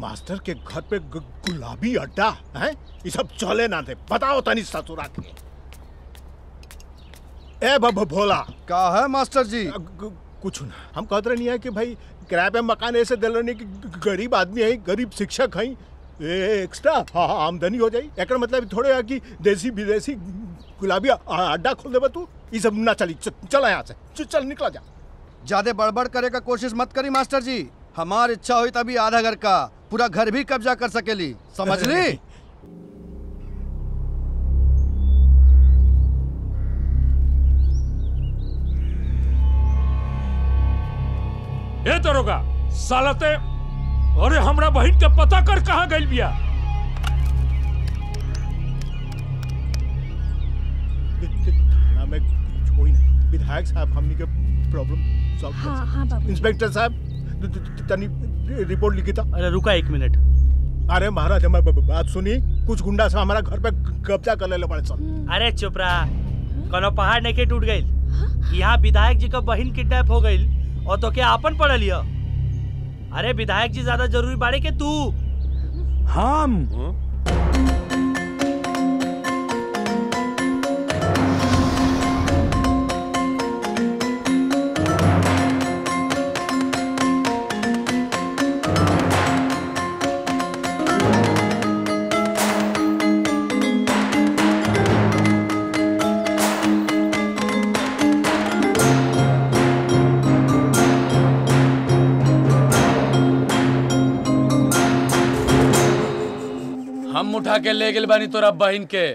Master के घर पे गुलाबी अड्डा है? ये सब चले ना थे। बताओ तनी ससुरा के। ए भोला क्या है मास्टर जी? कुछ ना, हम कहते नहीं है कि भाई किराए पे मकान ऐसे दिल रहे कि गरीब आदमी है, गरीब शिक्षक है, एक्स्ट्रा आमदनी हो जाए। एक मतलब थोड़े है कि देसी विदेशी गुलाबी अड्डा खोल देबा तू। ये सब ना चली। चल यहाँ से, चल निकला जा। ज्यादा बड़बड़ करे का कोशिश मत करी मास्टर जी। हमार इच्छा हुई तभी आधा घर का पूरा घर भी कब्जा कर सकेली, समझ ली? ए दरोगा सालते, अरे हमरा बहन के पता कर कहाँ गइल बिया। थाना में कुछ होई ना। विधायक साहब हमनी के प्रॉब्लम सॉल्व। हाँ बाबू। इंस्पेक्टर साहब तनी रिपोर्ट लिखी था। अरे रुका 1 मिनट। अरे महाराज हमारी बात सुनी। कुछ गुंडा से हमारा घर पे कब्जा कर ले बड़े सन। अरे चुप रहा, कोनो पहाड़ नहीं के टूट गई। यहाँ विधायक जी का बहन किडनैप हो गई और तो क्या आपन पढ़ लिया। अरे विधायक जी ज्यादा जरूरी बाड़े के तू। हम उठा के ले गेल बानी तोरा बहन के।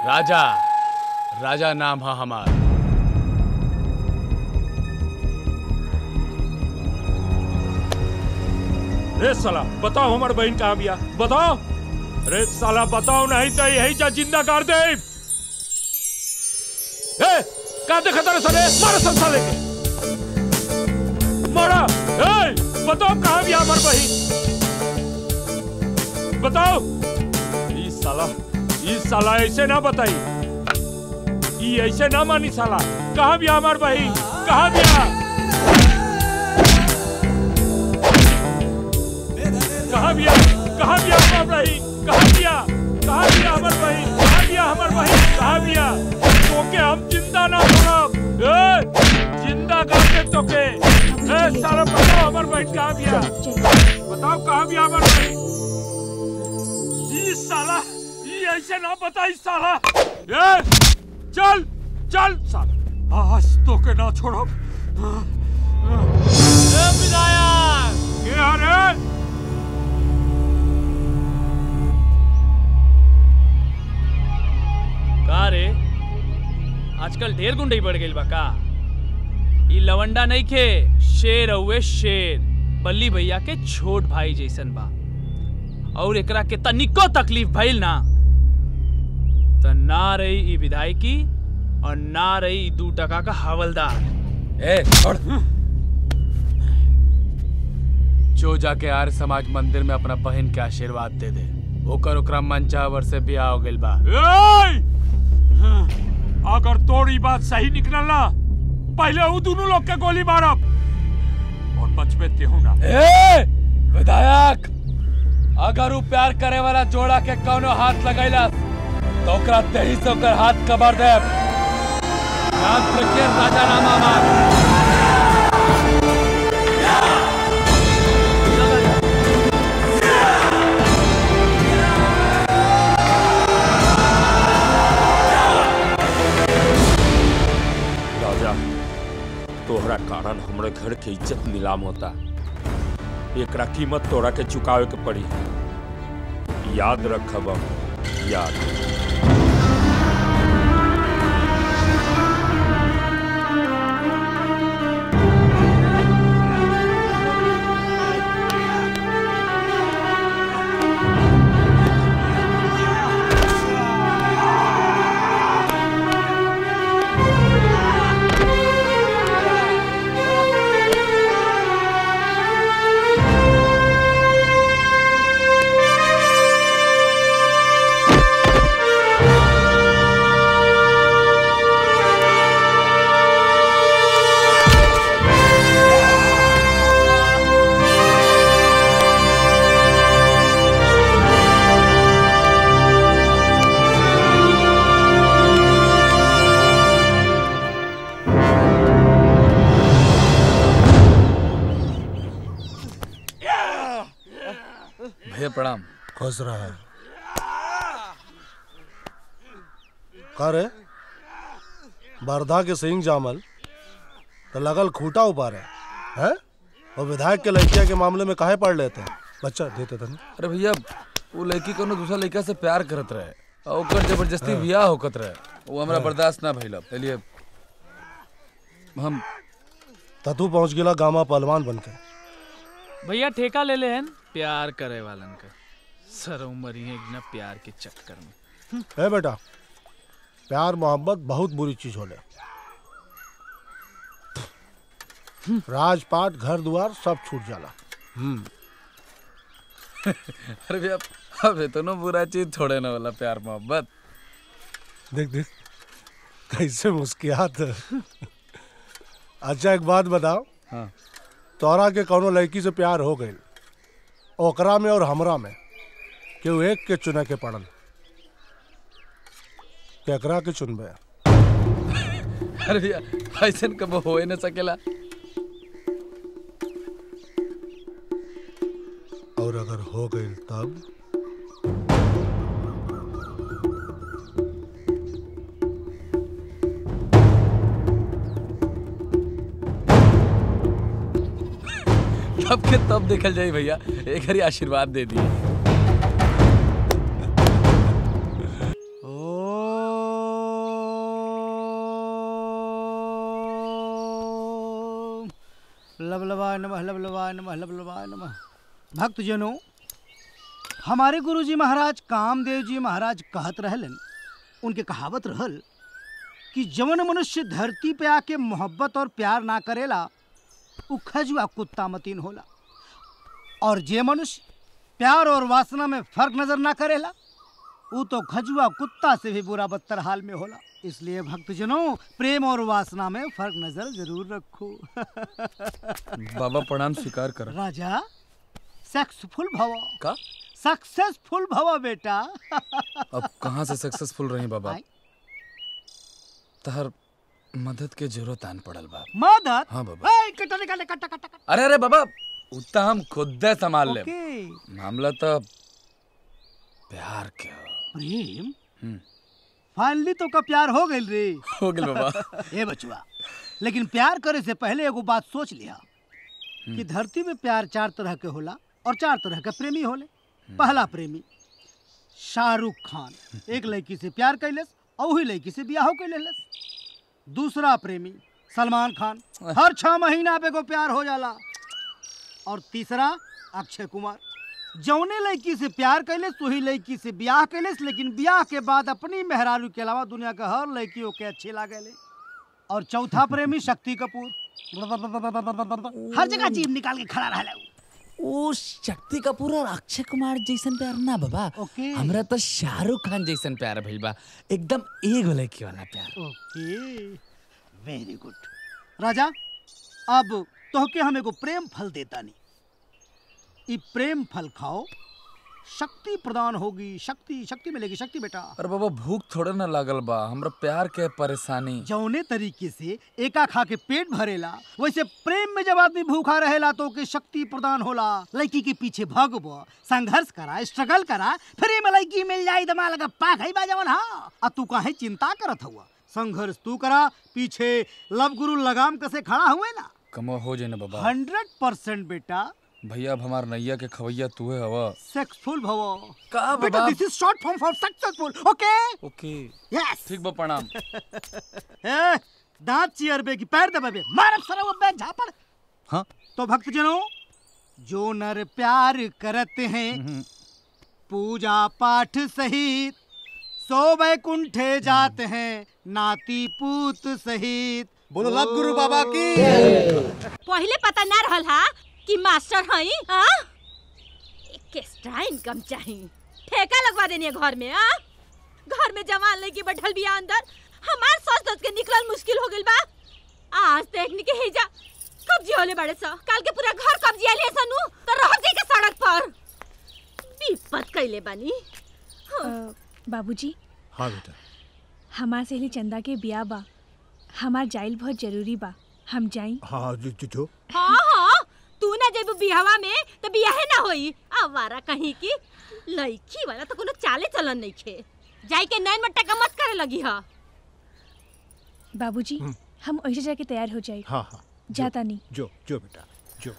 राजा, राजा नाम है हमारा। रे साला बताओ हमारे बहन कहाँ बिया, बताओ। रे साला बताओ नहीं तो यही जा जिंदा कर दे। का देखा तेरे साले, मारा सब साले के मारा। बताओ कहाँ बिया हमारे बहन, बताओ। इस साला ऐसे ना बताई, ये ऐसे ना मानी साला। कहाँ बिया हमारे बहन, कहाँ बिया, कहाँ बिया, कहाँ बिया हमार बहन, कहाँ बिया, कहाँ बिया हमार बहन, कहाँ बिया हमार बहन, कहाँ बिया। तोके हम जिंदा ना छोड़ब, जिंदा करके तोके। साला बताओ हमार बहन कहाँ बिया, बताओ कहाँ बिया हमार बहन। इस साला ये ऐसे ना बताई साला। चल चल साला, आज तोके ना छोड़ब। विधायक के अरे का रे, आजकल ढेर गुंडई बढ़ गई बा का। ई लवंडा नहीं खे, शेर हुए शेर, बल्ली भैया के छोट भाई जैसन बा। और एकरा के तनिको तकलीफ भइल ना त ना रही ई विधायकी और ना रही 2 टका का हवलदार। छोड़। जो जाके आर्य समाज मंदिर में अपना बहन के आशीर्वाद दे दे। ओकरा मनचावर से ब्याह हो गइल बा। अगर तोरी बात सही निकलल ना, पहले वो दोनों लोग के गोली मारब और बचबे तेहू ना। विधायक, अगर वो प्यार करे वाला जोड़ा के कौनो हाथ लगैला तो ओकरा तेही से ओकर हाथ कबर दे। याद रखिए राजानामा मार। तोहरा कारण हमरे घर के इज्जत नीलाम होता, एकरा कीमत तोरा के चुकावे के पड़ी। याद रखब, याद। खुश रहा। का रे बरधा के सिंह जामल तो लगल खूटा उपारे है और विधायक के लड़किया के मामले में काहे पढ़ लेते हैं? बच्चा देते थे। अरे भैया वो लड़की कोनो दूसरा लड़का से प्यार करत रहे और ओकर जबरदस्ती बियाह होकत रहे, वो हमरा बर्दाश्त ना भइल। चलिए हम तू पहुंच गेला गामा पहलवान बनके। भैया ठेका ले ले हन प्यार करे वालन का, सर उमर ही एक ना प्यार के चक्कर में। है बेटा, प्यार मोहब्बत बहुत बुरी चीज होले। राजपाट घर द्वार सब छूट जाला। अरे भैया अब इतना बुरा चीज थोड़े ना वाला प्यार मोहब्बत। देख देख कैसे मुस्कियात। अच्छा एक बात बताओ, हाँ तोरा के कौनो लड़की से प्यार हो गई, ओकरा में और हमरा में केहू एक के चुने के पड़ल, केकरा के चुनबे? अरे भैया ऐसा कब हो ही न सकेला। और अगर हो गई तब? तब के तब देखल जाए भैया, एक हरी आशीर्वाद दे दिए। लबलवाय नमः लबलवाय नमः लबलवाय नमः। भक्तजनों, हमारे गुरुजी महाराज कामदेव जी महाराज कहत रहलन, उनके कहावत रहल कि जवन मनुष्य धरती पे आके मोहब्बत और प्यार ना करेला उ खजुआ कुत्ता मतीन होला, और जे मनुष्य प्यार और वासना में फर्क नजर ना करेला वो तो खजुआ कुत्ता से भी बुरा बदतर हाल में होला। इसलिए भक्तजनों, प्रेम और वासना में फर्क नजर जरूर रखो। बाबा प्रणाम स्वीकार कर। राजा सक्सेसफुल भव का? सक्सेसफुल भव बेटा। अब कहाँ से सक्सेसफुल रही बाबा? तहर मदद के जरूरत आन पड़ल बा। मदद? हाँ बाबा। कट्टा निकाले, कट्टा कट्टा कट्टा। अरे अरे बाबा उतना हम खुद संभाल ले। ओके। मामला तो प्यार के हो। प्रेम? फाइनली तो का प्यार हो गई रे। हो गई बाबा। ए बचवा, लेकिन प्यार करे से पहले एगो बात सोच लिया कि धरती में प्यार 4 तरह के होला और 4 तरह के प्रेमी होले। पहला प्रेमी शाहरुख खान, एक लड़की से प्यार कैलस और वही लड़की से ब्याह कैलस। दूसरा प्रेमी सलमान खान, हर 6 महीना पे को प्यार हो जाला। और तीसरा अक्षय कुमार, जौने लड़की से प्यार कैलस वही लड़की से ब्याह कैलस, लेकिन ब्याह के बाद अपनी मेहरारू के अलावा दुनिया का हर लड़की ओके अच्छी लागेले। और चौथा प्रेमी शक्ति कपूर, हर जगह जीभ निकाल के खड़ा रहला। ओ शक्ति कपूर और अक्षय कुमार जैसन प्यार ना बाबा। ओके। हमरा तो शाहरुख खान जैसन प्यार भइल बा, एकदम एक लड़की वाला प्यार। ओके, वेरी गुड। राजा, अब तोहके हम एगो प्रेम फल देता नहीं, ई प्रेम फल खाओ, शक्ति प्रदान होगी। शक्ति शक्ति मिलेगी, शक्ति बेटा। अरे बाबा भूख थोड़े ना लागल बा, हमरा प्यार के परेशानी। जौने तरीके से एका खा के पेट भरेला, वैसे प्रेम में जब आदमी भूखा रहेला तो के शक्ति प्रदान होला। लड़की के पीछे भगबो, संघर्ष करा, स्ट्रगल करा, फिर में लड़की मिल जाई तो लगा पाक है बाजवन। हाँ, अब तू काहे चिंता करत हुआ? संघर्ष तू करा, पीछे लव गुरु लगाम कसे खड़ा हुए ना। कमो हो जाए ना बाबा। 100% बेटा। भैया अब हमार नैया के खवैया तू है हवा। सक्सेसफुल भवो। का बेटा, बाबा? This is short form for successful. Okay okay yes. ठीक बा, प्रणाम। ए, दांत चियरबे की पैर दबाबे, मारब सरा वो बैठ झापड़। हाँ तो भक्तजनों, जो नर प्यार करते हैं पूजा पाठ सहित, सो वैकुंठे जाते हैं नाती पूत सहित। बोलो लव गुरु बाबा की। पहले पता ना रहल हा कि मास्टर हई। हां, एक्स्ट्रा इनकम चाहिए, ठेका लगवा देनी है घर में। हां, घर में जवान लड़की बैठल बिया अंदर, हमार सोच के निकलल मुश्किल हो गइल बा। आज देखनी के हेजा कब्जे होले बड़े सा, काल के पूरा घर कब्जे आले सनु तो रह जाई के सड़क पर। विपत कइले बानी। बाबूजी। हाँ बेटा। हमार सहेली चंदा के बिया बा, हमार जाइल बहुत जरूरी बा, हम जाई? हाँ जो हाँ हाँ, तू ना जेबू बियाहवा में तो बियाहे ना होई। आवारा कहीं की लड़की वाला तो कोनो चाले चलन नहीं खे। जाई के नैन मट्टा का मत करे लगी हा। बाबूजी हम ऐसे जाके तैयार हो जाए। हाँ हाँ जाता नहीं। जो बेटा जो।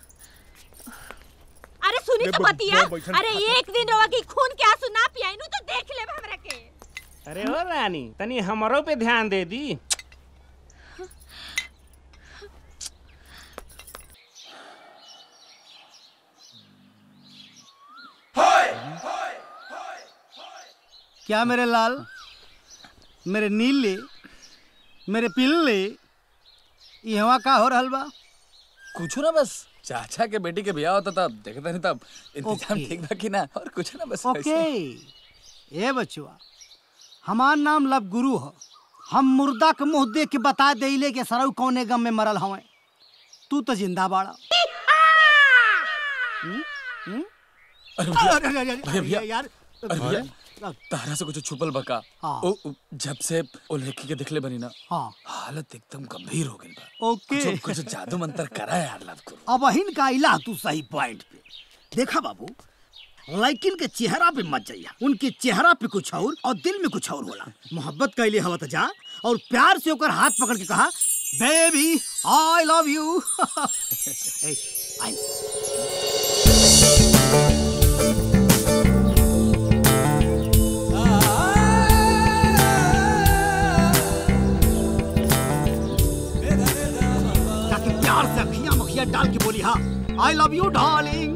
अरे सुनी तो बतिया। अरे एक दिन रवा की खून के आंसू ना पियाई नु तो देख ले हमरा के। अरे ओ रानी तनी हमरो पे ध्यान दे दी। क्या मेरे लाल, मेरे नीले, मेरे पिल्ले, यहाँ का हो रहल बा? कुछ ना बस चाचा के बेटी के ब्याह होता तब देखता नहीं तब इंतजाम ठीक था कि ना और कुछ ना बस ओके ए बचुआ, हमार नाम लब गुरु हो। हम मुर्दा के मुंह देख के बता देले के सरऊ कौने गम में मरल हवे। तू तो जिंदा बाड़ा। अरे भैया यार अरे भैया तारा से कुछ छुपल बका। ओ जब से ओ लड़की के दिखले बनी ना हालत एकदम गंभीर हो गई बा। ओके कुछ जादू मंत्र करा यार लब गुरु। अब हिन का इलाह तू सही पॉइंट पे देखा बाबू। लेकिन के चेहरा पे मत जाइया। उनके चेहरा पे कुछ और दिल में कुछ और होला। मोहब्बत कैले हवा तो जा और प्यार से होकर हाथ पकड़ के कहा बेबी आई लव यू। प्यार से अखियां मखियां डाल के बोली हाँ आई लव यू डार्लिंग।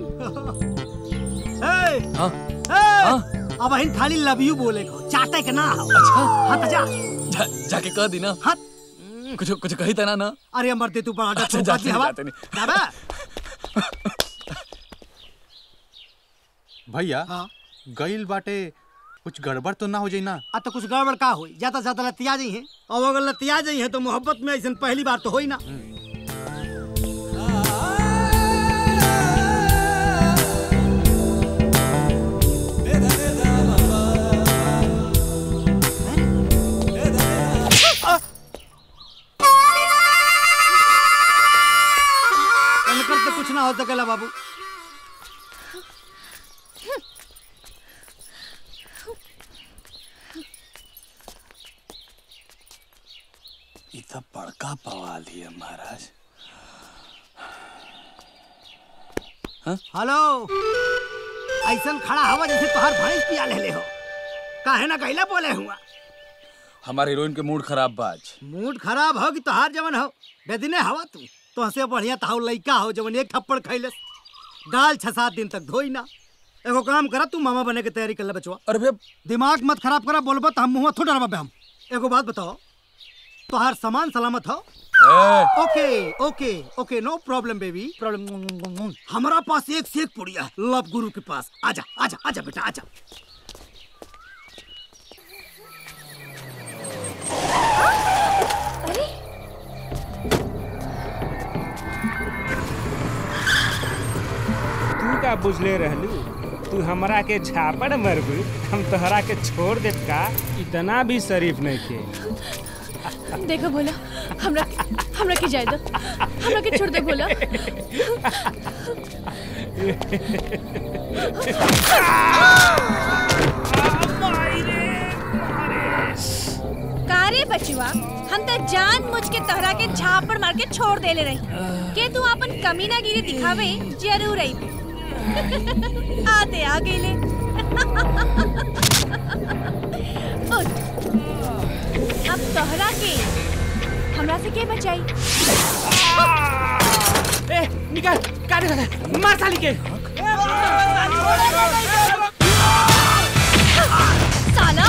अब इन खाली लव यू बोले को चाटे के ना हो। अच्छा हाँ जा जाके कह दी ना। हाँ कुछ कही था ना। अरे मरते तू बड़ा अच्छा, जाते नहीं। भैया गईल बाटे कुछ गड़बड़ तो ना हो जाई ना। तो कुछ गड़बड़ का होई ज्यादा ज्यादा लतिया जाई है और अगर लतिया जाई है तो मोहब्बत में ऐसा पहली बार तो होई ना। कुछ ना हो सकेला बाबू। इतना बड़का पवाल ही है महाराज। हेलो ऐसा खड़ा हवा जैसे तुहार भैंस पिया ले हो। काहे ना कहला बोले हुआ। हमारे हीरोइन के मूड खराब बाज। मूड खराब हो कि तुहार जवन हो बेदिने हवा तू तो हंसे बढ़िया ताऊ लइका हो जवन एक थप्पड़ खैले गाल 6-7 दिन तक धोई ना। एगो काम करा तू मामा बने की तैयारी कर ले बचवा। अरे भैया दिमाग मत खराब करा बोलबा तो हम मुंह थोड़ा डरबा हम। एगो बात बताओ तुहार सामान सलामत हो? ओके ओके ओके नो प्रॉब्लम बेबी प्रॉब्लम। हमारा पास एक से एक पुड़िया है लव गुरु के पास। आजा आजा आजा बेटा आजा। तू का बुझले रहलू तू हमरा के झापड़ मरबू हम तोहरा के छोड़ देब का। इतना भी शरीफ नहीं के। देखो भोला हमरा के जाए दो। हमरा के छोड़ दे भोला। कारे बचुआ हम तो जान मुझ के तोहरा के झापड़ मार के छोड़ देले रही के तू अपन कमीनागिरी दिखावे जरूर रही। आते आ गेले। अब तोहरा के हमरा से के बचाई। ए निकाल काट मार साली के। साला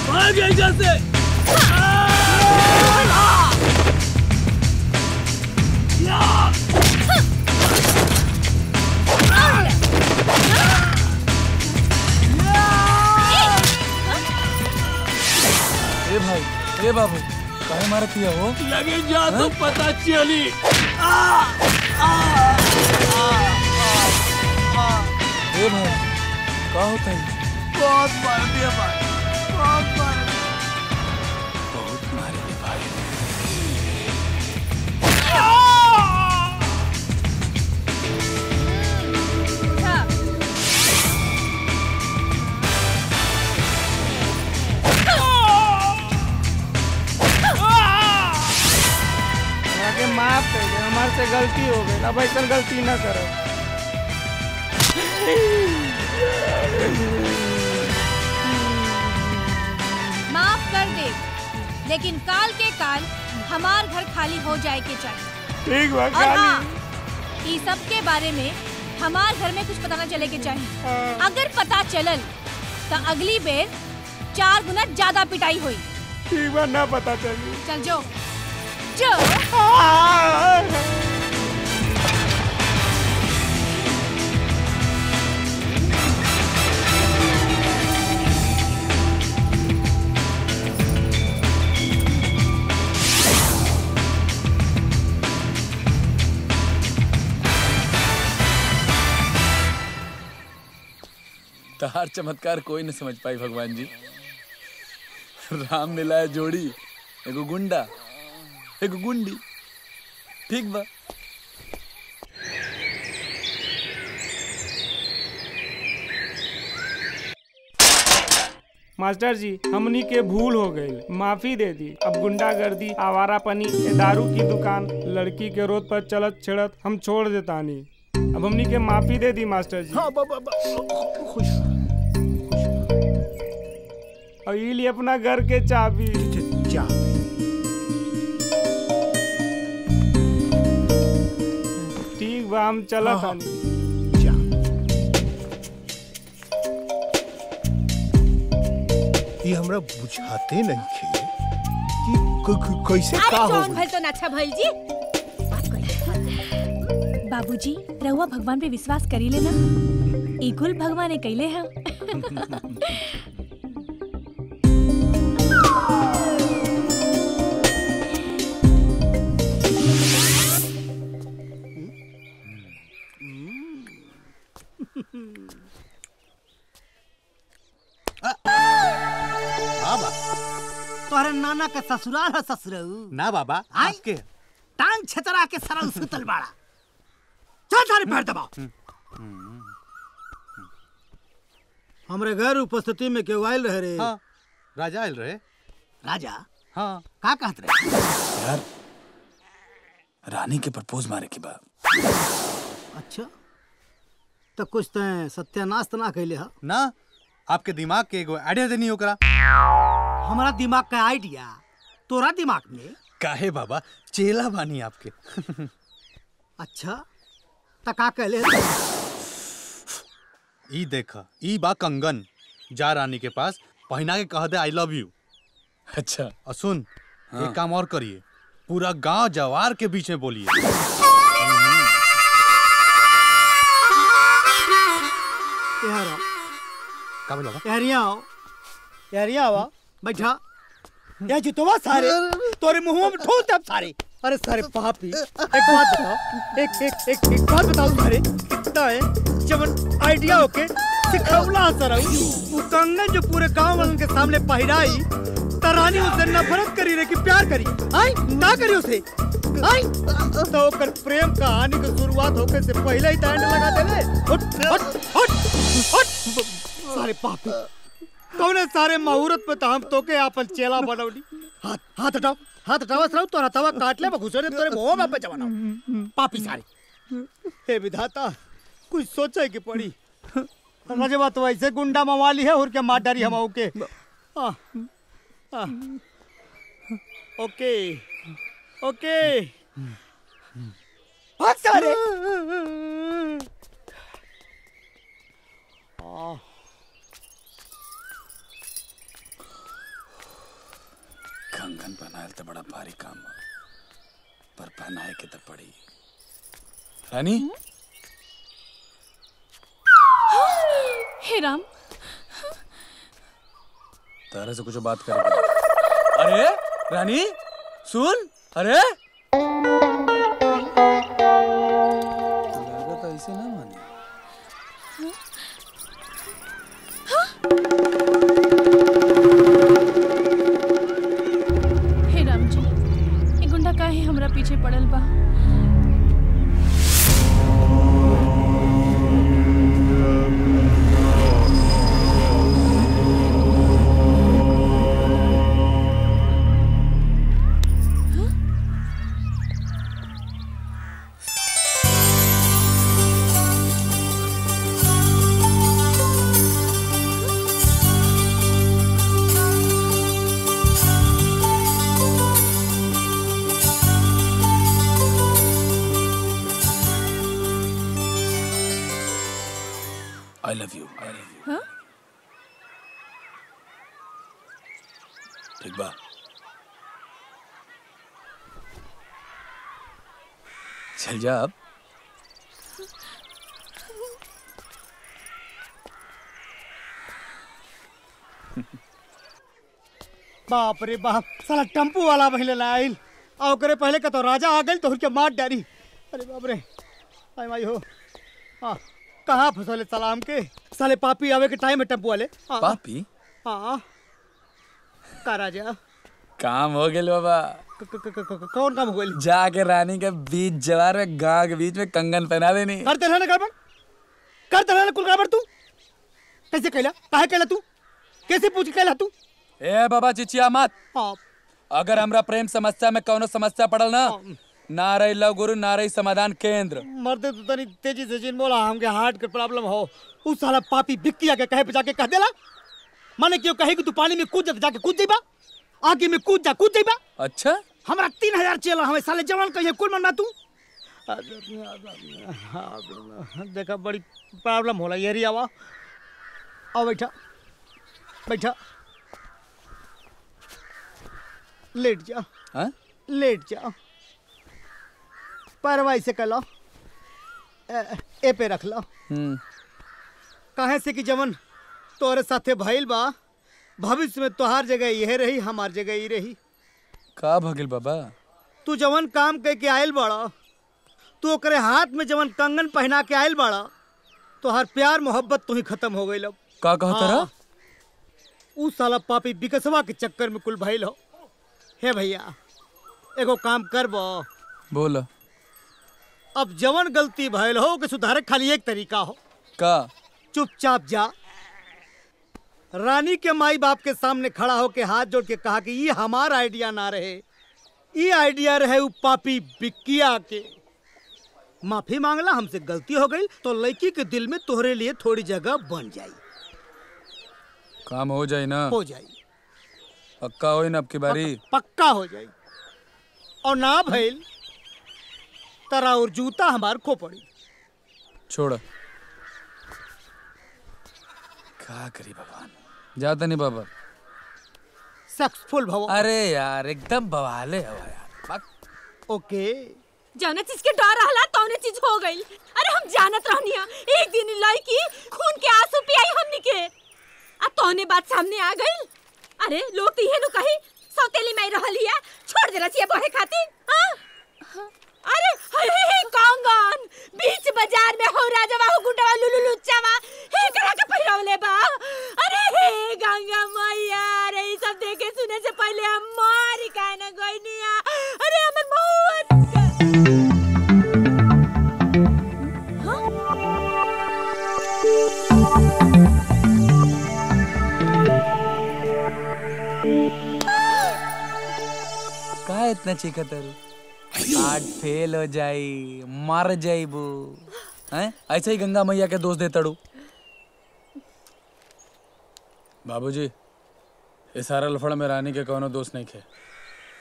भाग यहाँ से। ए भाई ए बाबू काहे मारती है वो? लगे जा तो पता चली। ए भाई क्या होता है? बहुत मार दिया भाई बहुत मार दिया। बहुत मारे भाई। गलती हो गई, अब ऐसा गलती ना करो। माफ कर दे, लेकिन काल के काल हमार घर खाली हो जाए के चाहिए। ठीक बा और खाली। हाँ, ई सब के बारे में हमार घर में कुछ पता ना चले के चाहिए। अगर पता चलल तो अगली बेर 4 गुना ज्यादा पिटाई हुई। ठीक बा, ना पता चली। चल जो जो। तहार चमत्कार कोई न समझ पाई भगवान जी। राम मिलाए जोड़ी, एगो गुंडा एगो गुंडी। ठीक बा। मास्टर जी, हमनी के भूल हो गई, माफी दे दी। अब गुंडागर्दी, आवारापनी, दारू की दुकान, लड़की के रोड पर चलत छिड़त हम छोड़ देतानी। अब हमनी के माफी दे दी मास्टर जी। हाँ खुश। और ये लिए अपना घर के चाबी। ठीक बा, हम चलत तानी। ये हमरा बुझाते नहीं खे कि कैसे का हो जौन भइल तो अच्छा भइल जी। बाबूजी, रहुआ भगवान पे विश्वास करी लेना। ई कुल भगवान ने कैले हैं। बाबा, तोहरे नाना का ससुराल है ससुरऊ। ना बाबा, आपके टांग छतरा के सरऊ सुतल बाड़ा। चल सारे पैर दबाओ। हमरे घर उपस्थिति में केहू आयल रहे रे। हाँ, राजा आयल रहे। राजा? हाँ। का कहत रहे? यार, रानी के प्रपोज मारे के बाद। अच्छा, तो कुछ तय सत्यानाश तो ना कैले हा? ना, आपके दिमाग के एगो आइडिया देनी ओकरा। हमारा दिमाग का आइडिया तोरा दिमाग में? काहे बाबा, चेला बानी आपके। अच्छा, तो का कहले? ई देखा, ई बा कंगन, जा रानी के पास पहना के कह दे आई लव यू। अच्छा। और सुन, हाँ। एक काम और करिए, पूरा गांव जवार के बीच में बोलिए। का बोला? यारिया आवा, बैठा। या जुतवा सारे तोरे मुंह में ठोस दब सारे। अरे सारे पापी, एक बात बताओ, एक बात बताओ सारे, कितना है जब आइडिया होके सिखौला सरऊ वो कंगन जो पूरे गांव वालों के सामने पहिराई, तरानी उससे नफरत करी रे कि प्यार करी? आई ना करी उसे? आई तो कर प्रेम कहानी की शुरुआत होके से पहले ही टाइम लगा देले। हट हट हट हट सारे पापी, कौने सारे मुहूर्त पे तो हम तोके आपन चेला बनौली। हाथ हटाओ, हाथ हटाओ सरऊ, तोरा तवा काट ले घुसरे तोरे मुंह में पे जवाना पापी सारे। हे विधाता, कुछ सोचे की पड़ी। रजवा तो ऐसे गुंडा मवाली है और क्या मार डारी हम के। ओके ओके भाग सारे। कंगन बनाए तो बड़ा भारी काम है, पर पहनाए के तो पड़ी। रानी, हे राम, तारा से कुछ बात करेगा। अरे रानी सुन, अरे लागत ऐसे ना माने। हे राम जी, ये गुंडा काहे हमरा पीछे पड़ल बा? I love you. हाँ? ठीक बा, चल जा अब। बाप रे बाप, साला टेम्पू वाला पहले लाइल और ओकरे पहले का तो राजा आ गई तो उनके मार डाली। अरे बाप रे, आई माई हो। हाँ, कहाँ फंसले सलाम के साले पापी आवे के टाइम है टेम्पू वाले। हाँ, पापी? हाँ का राजा काम हो गया बाबा। कौन काम हो गया? जाके रानी के बीच जवार में गांव के बीच में कंगन पहना देनी। करते रहना गड़बड़, करते रहना कुल गड़बड़। तू कैसे कहला, काहे कहला तू, कैसे पूछ कहला तू? ए बाबा चिचिया मत। हाँ। अगर हमरा प्रेम समस्या में कौनो समस्या पड़ल ना रही लव गुरु ना रही समाधान केंद्र। मर्दे तू तनी तेजी से जिन बोला, हमके हार्ट के प्रॉब्लम हो। उस साला पापी बिक्किया के कहे पे जाके कह देला, माने क्यों कहे कि तू पानी में कूद जाके कूद जाइबा, आगे में कूद जाइबा। अच्छा, हमरा 3000 चेला हमें साले जवान कहिए कुल मन तू। देखा बड़ी प्रॉब्लम होला ये रियावा। आओ बैठा बैठा, लेट जा। हाँ? लेट जा, पैरवा से कर लो, ए पे रख लो। काहे से कि जवन तोरे साथे भइल बा, भविष्य में तोहार जगह यह रही, हमार जगह ही रही। का भगिल बाबा? तू जवन काम कह के आयल बाड़ा, तू ओकरे हाथ में जवन कंगन पहना के आयल बाड़ा, तोहार प्यार मोहब्बत तो ही खत्म हो गई। लब का कहता रहा? उ साला पापी बिकसवा के चक्कर में कुल भइल हो। हे भैया, एगो काम करबो। बोला। अब जवन गलती भइल हो के सुधारे खाली एक तरीका हो। का? चुपचाप जा, रानी के माई बाप के सामने खड़ा होके हाथ जोड़ के कहा कि ये हमारा आइडिया ना रहे, ये आइडिया रहे उ पापी बिक्किया के। माफी मांगला, हमसे गलती हो गई तो लड़की के दिल में तोहरे लिए थोड़ी जगह बन जाई। काम हो जाए ना? हो जाई, पक्का हो ना अब की बारी? पक्का हो जाई। और ना भइल तरा और जूता हमार खो पड़ी। छोड़, क्या करी भगवान। जाता नहीं बाबा। सक्सेसफुल भव। अरे यार एकदम बवाले हो यार। ओके, जौने चीज के डर रहला तौने चीज हो गई। अरे हम जानत रहनिया एक दिन लड़की खून के आंसू पियाई हमनी के, आ तौने बात सामने आ गई। अरे लोग तो ये नु कही सौतेली माई रहलिया, छोड़ देला चाहिए बहे खातिर। हां, अरे हे कंगन बीच बाजार में हो राजवा हो गुंडवा लुलु लुच्चावा हे करा के पहिरवले बा। अरे हे गंगा मैया, रे ई सब देखे सुने से पहले हम मारी काहे ना गइनिया। अरे हमर मौत का इतना चीखत है? हार्ट फेल हो जाई, मर जाइबू हैं? ऐसे ही गंगा मैया के दोष देता डू। बाबूजी, ये सारा लफड़ में रानी के कोनो दोस्त नहीं खे।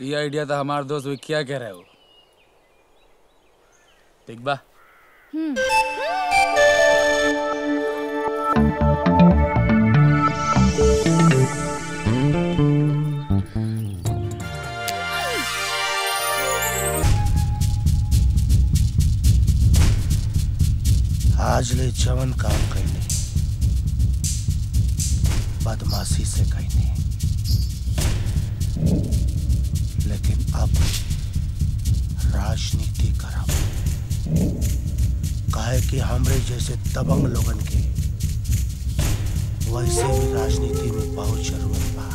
ये आइडिया तो हमार दोस्त भी क्या कह रहे हो? ठीक बा? आज ले जवन काम कैने बदमाशी से कैने, लेकिन अब राजनीति करब। काहे कि हमरे जैसे दबंग लोगन के वैसे भी राजनीति में बहुत जरूरत बा।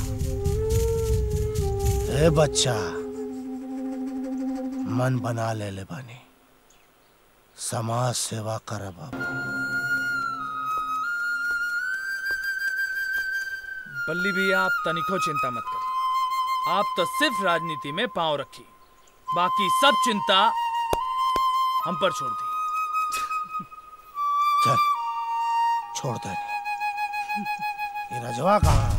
ए बच्चा, मन बना ले बानी, समाज सेवा कर बाबू। बल्ली भैया, आप तनिको चिंता मत करिए। आप तो सिर्फ राजनीति में पांव रखिए, बाकी सब चिंता हम पर छोड़ दी। चल छोड़ दे। ये रजवा कहाँ?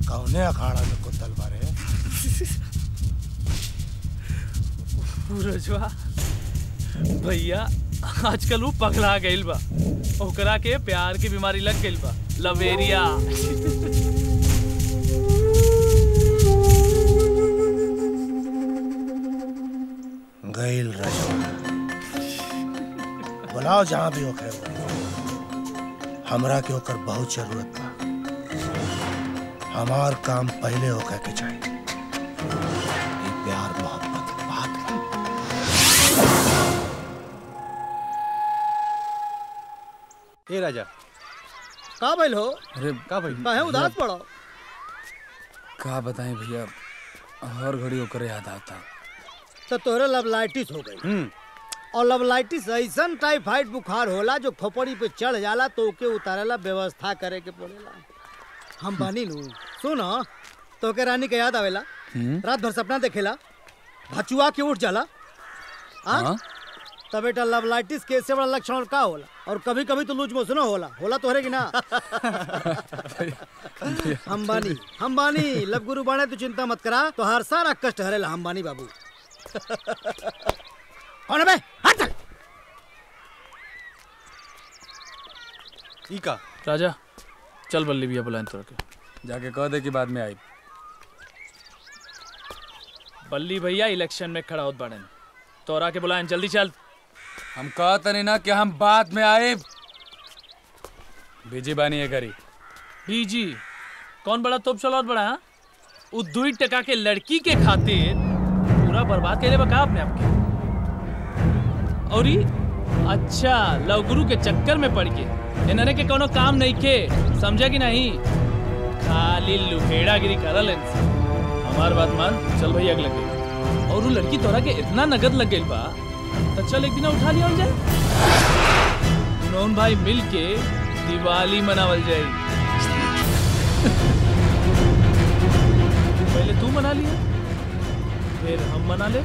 कौने अखाड़ा में कुत्तल मारे? रजवा भैया आजकल वो पगला गइल बा। ओकरा के प्यार की बीमारी लग गई बा, लवेरिया। गईल रजो बुलाओ जहां भी होकर, हमरा के होकर बहुत जरूरत बा। हमार काम पहले होकर के चाहिए, प्यार मोहब्बत बात में। ए राजा का भइल हो? अरे का भाई काहे उदास पड़ो? का बताएं भैया, हर घड़ी होकर याद आता। तो तोहरे लवलाइटिस हो गई। और लवलाइटिस ऐसा टाइफाइड बुखार होला जो खोपड़ी पे चढ़ जाला तो ओके उतारेला व्यवस्था करे के पड़ेला। हम बानी नु सुनो, तो के रानी के याद आवेला, रात भर सपना देखेला, भचुआ के उठ जाला। हाँ? तब बेटा लवलाइटिस के इससे बड़ा लक्षण का होला? और कभी कभी तो लूज मोशन होला तोहरे की ना। हम बानी लब गुरु बाणे, तू चिंता मत करा, तो हर सारा कष्ट हरेला हम बानी बाबू। कौन है बे? हट चल। ई का राजा चल, बल्ली भैया बुलाएं तोरा के। जाके कह दे कि बाद में आई। बल्ली भैया इलेक्शन में खड़ा होत बाड़न, तोरा के बुलाएं, जल्दी चल। हम कहते नहीं ना कि हम बाद में आए। बीजी बानी है करी। बीजी कौन बड़ा तोप चलौत बड़ा? हाँ, उ 2 टका के लड़की के खातिर पूरा बर्बाद करे बका अपने आपके। और अच्छा लवगुरु के चक्कर में पड़ के इन्होंने के कोनो काम नहीं के, समझा कि नहीं? खाली लुहेड़ागिरी करल इनसे। हमार बात मान, चल भैया लग गई। और वो लड़की तोरा के इतना नगद लग गई बा, तो चल एक दिन उठा लिया जाए, नौन भाई मिल के दिवाली मनावल जाए। पहले तू मना लिया, फिर हम मना ले।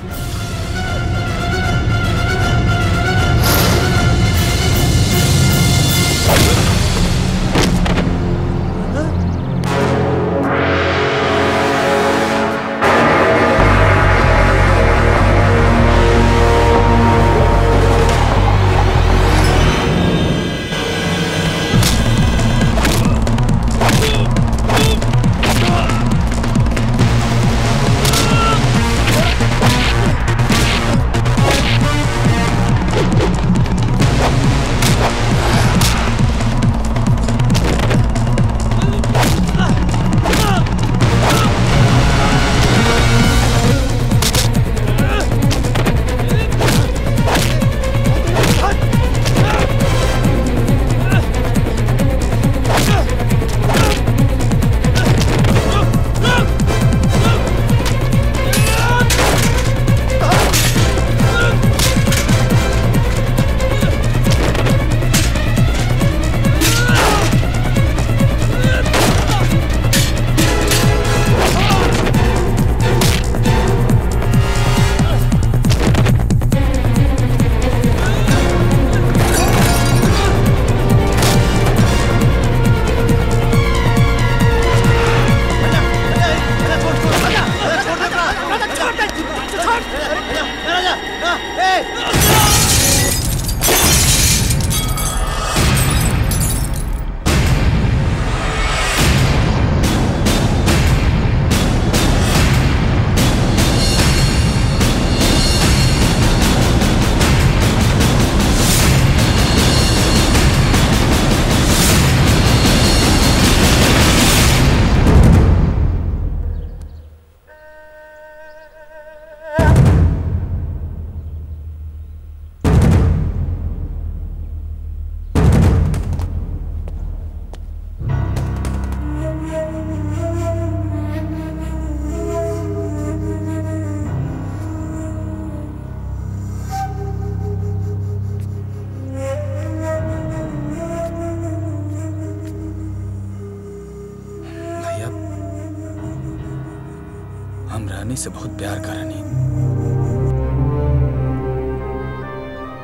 रानी से बहुत प्यार करनी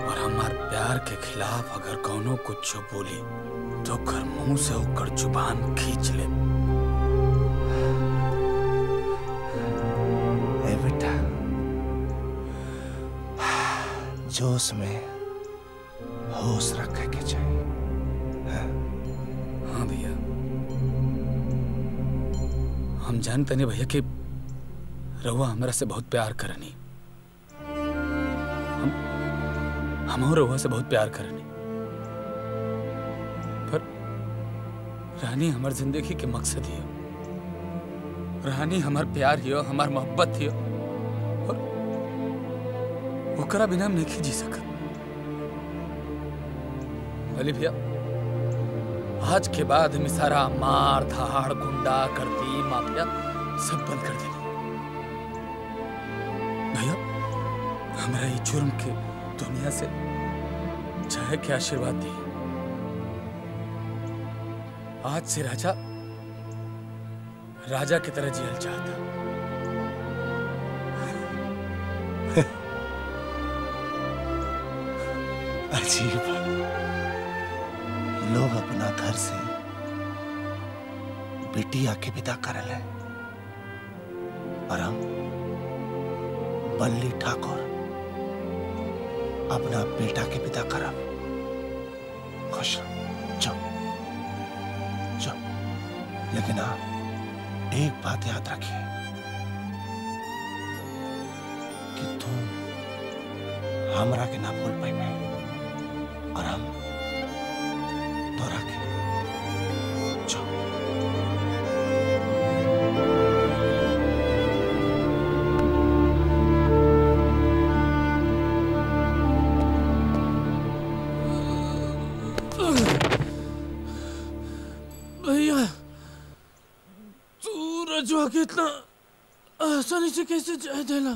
और हमार प्यार के खिलाफ अगर कौनो कुछ बोली तो कर मुंह से होकर जुबान खींच ले। ए बेटा, जोश में होश रखे के चाहिए। हम जानते नहीं भैया कि रहुआ हमरा से बहुत प्यार करनी, हम रहुआ से बहुत प्यार करनी, पर रानी हमार जिंदगी के मकसद ही हो, रानी हमार प्यार ही हो, हमार मोहब्बत ही हो, और ओकरा बिना हम नहीं जी सकत। अली भैया आज के बाद हम सारा मार धाड़ गुंडा करती माफिया सब बंद कर देनी भैया। हमारा ये जुर्म के दुनिया से चाहे के आशीर्वाद दी। आज से राजा राजा की तरह जियल चाहता। अजीब लोग अपना घर से बिटिया के विदा करल है और हम बल्ली ठाकुर अपना बेटा के विदा करब। खुश जाओ जाओ, लेकिन आप एक बात याद रखिए कि तुम हमरा के ना भूल पाए और हम तोरा के। भैया तू रजवा के इतना आसानी से कैसे जाए देला?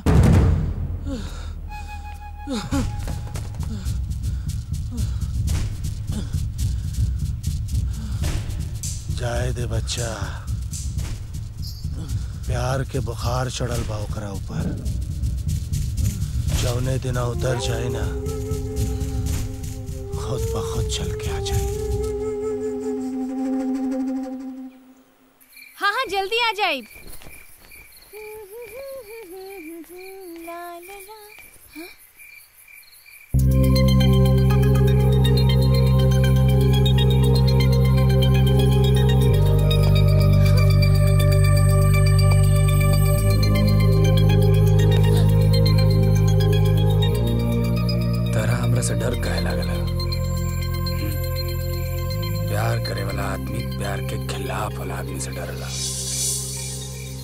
जाए दे बच्चा, प्यार के बुखार चढ़ल बा ओकरा ऊपर। जौने दिना उतर जाए ना खुद ब खुद चल के आ जाए। हाँ हाँ जल्दी आ जाए। से डर कहे लागला। प्यार करे वाला आदमी प्यार के खिलाफ वाला आदमी से डरला,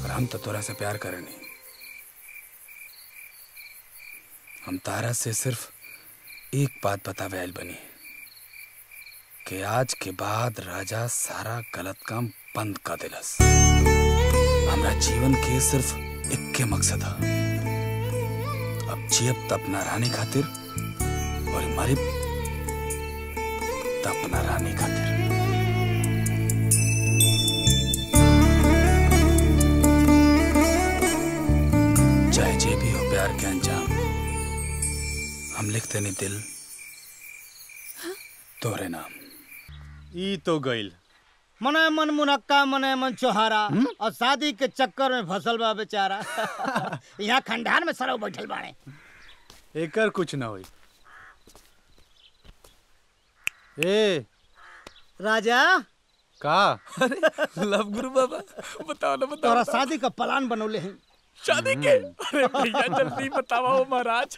और हम तो तोरा से प्यार करे नहीं। हम तारा से सिर्फ एक बात बतावे आइल बनी कि आज के बाद राजा सारा गलत काम बंद कर देलस। हमरा जीवन के सिर्फ एक मकसद है, अब जियब त अपना रानी खातिर और हमारी अपना रानी खातिर। चाहे जे भी हो प्यार के अंजाम, हम लिखते नहीं दिल तोरे नाम। ई तो गइल मने मन मुनक्का मने मन चोहारा और शादी के चक्कर में फंसल बा बेचारा। यहाँ खंडार में सरव बैठल बाड़े। एकर कुछ ना होई। ए राजा का? अरे लव गुरु बाबा बताओ ना, बताओ। तोरा शादी का प्लान बनौले हैं। शादी के? अरे भैया जल्दी बताओ महाराज।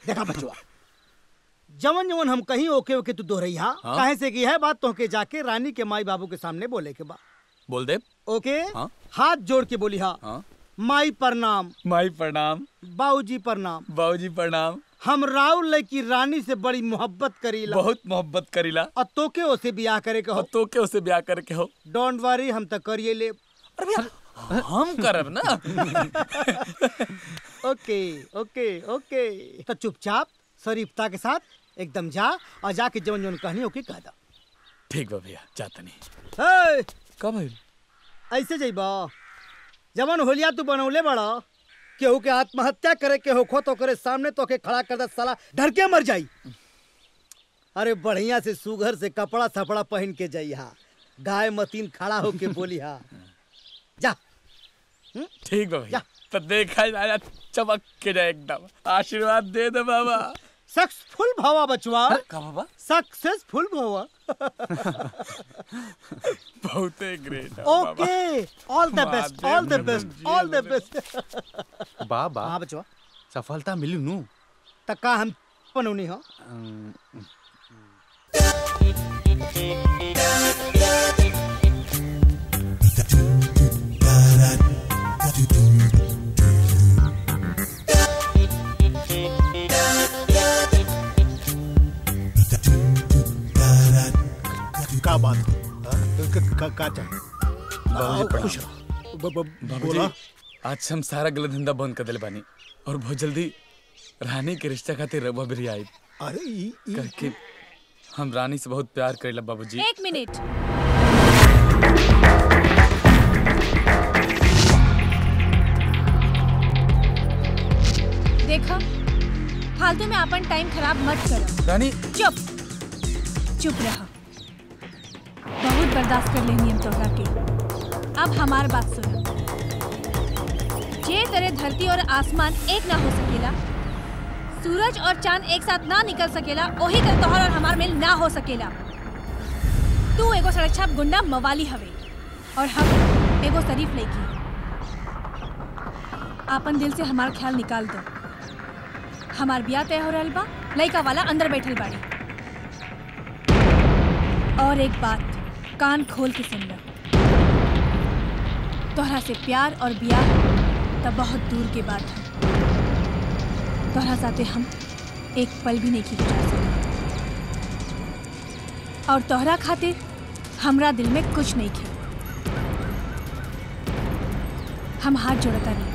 देखा बचवा, जवन जवन हम कहीं ओके ओके तू दोहरैया। हाँ? काहे से की है बात तो के जाके रानी के माई बाबू के सामने बोले के बा। बोल दे। ओके हाँ? हाथ जोड़ के बोली हाँ। माई प्रणाम। माई प्रणाम। बाबूजी प्रणाम। बाबूजी प्रणाम। हम राउल लड़की रानी से बड़ी मोहब्बत करीला। बहुत मोहब्बत करीला। और तोके ओसे ब्याह करे के हो। तोके ओसे ब्याह करे के हो। डोंट वरी, हम तो करिए ले। अरे भैया हम करब ना। ओके ओके ओके, तो चुपचाप शरीफता के साथ एकदम जा और जाके जवन जवन कहनी ओके कह दा। ठीक बा भैया, जाता नहीं। कब ऐसे जाइबा? जवन होलिया तू बनौले बड़ा, केहू के आत्महत्या करे के होखो तो करे सामने तो के खड़ा कर दे, साला डर के मर जाई। अरे बढ़िया से सुघर से कपड़ा सपड़ा पहन के जाइहा, गाय मतीन खड़ा होके बोलिहा। जा। ठीक बा भैया, तो देखा जाए चमक के जाए एकदम। आशीर्वाद दे दे बाबा। सक्सेसफुल भावा बचवा। का बाबा? सक्सेसफुल भावा। बहुत ग्रेट। ओके, ऑल द बेस्ट, ऑल द बेस्ट, ऑल द बेस्ट। बाबा हाँ बचवा, सफलता मिली नू तक्का हम बनौनी हो। का बात का चाहिए? खुश बाबूजी, आज हम सारा गलत धंधा बंद कर दिले बानी और बहुत जल्दी रानी के रिश्ता खातिर रबा भी आई। अरे करके हम रानी से बहुत प्यार करेला बाबूजी। एक मिनट, देखो फालतू में अपन टाइम खराब मत करो। रानी चुप रहो। बहुत बर्दाश्त कर लेनी हम तोहरा के। अब हमार बात सुनो। जे तरह धरती और आसमान एक ना हो सकेला, सूरज और चांद एक साथ ना निकल सकेला, वही तरह तोहर और हमार मेल ना हो सकेला। तू एगो सड़क छाप गुंडा मवाली हवे और हम एगो शरीफ लड़की। आपन दिल से हमार ख्याल निकाल दो। हमार ब्याह तय हो रहल बा, लड़का वाला अंदर बैठल बाड़ी। और एक बात कान खोल के सुन लो, तोहरा से प्यार और ब्याह तब बहुत दूर के बात है। तोहरा साथे हम एक पल भी नहीं गुजार सकते और तोहरा खातिर हमरा दिल में कुछ नहीं खे। हम हाथ जोड़ता नहीं,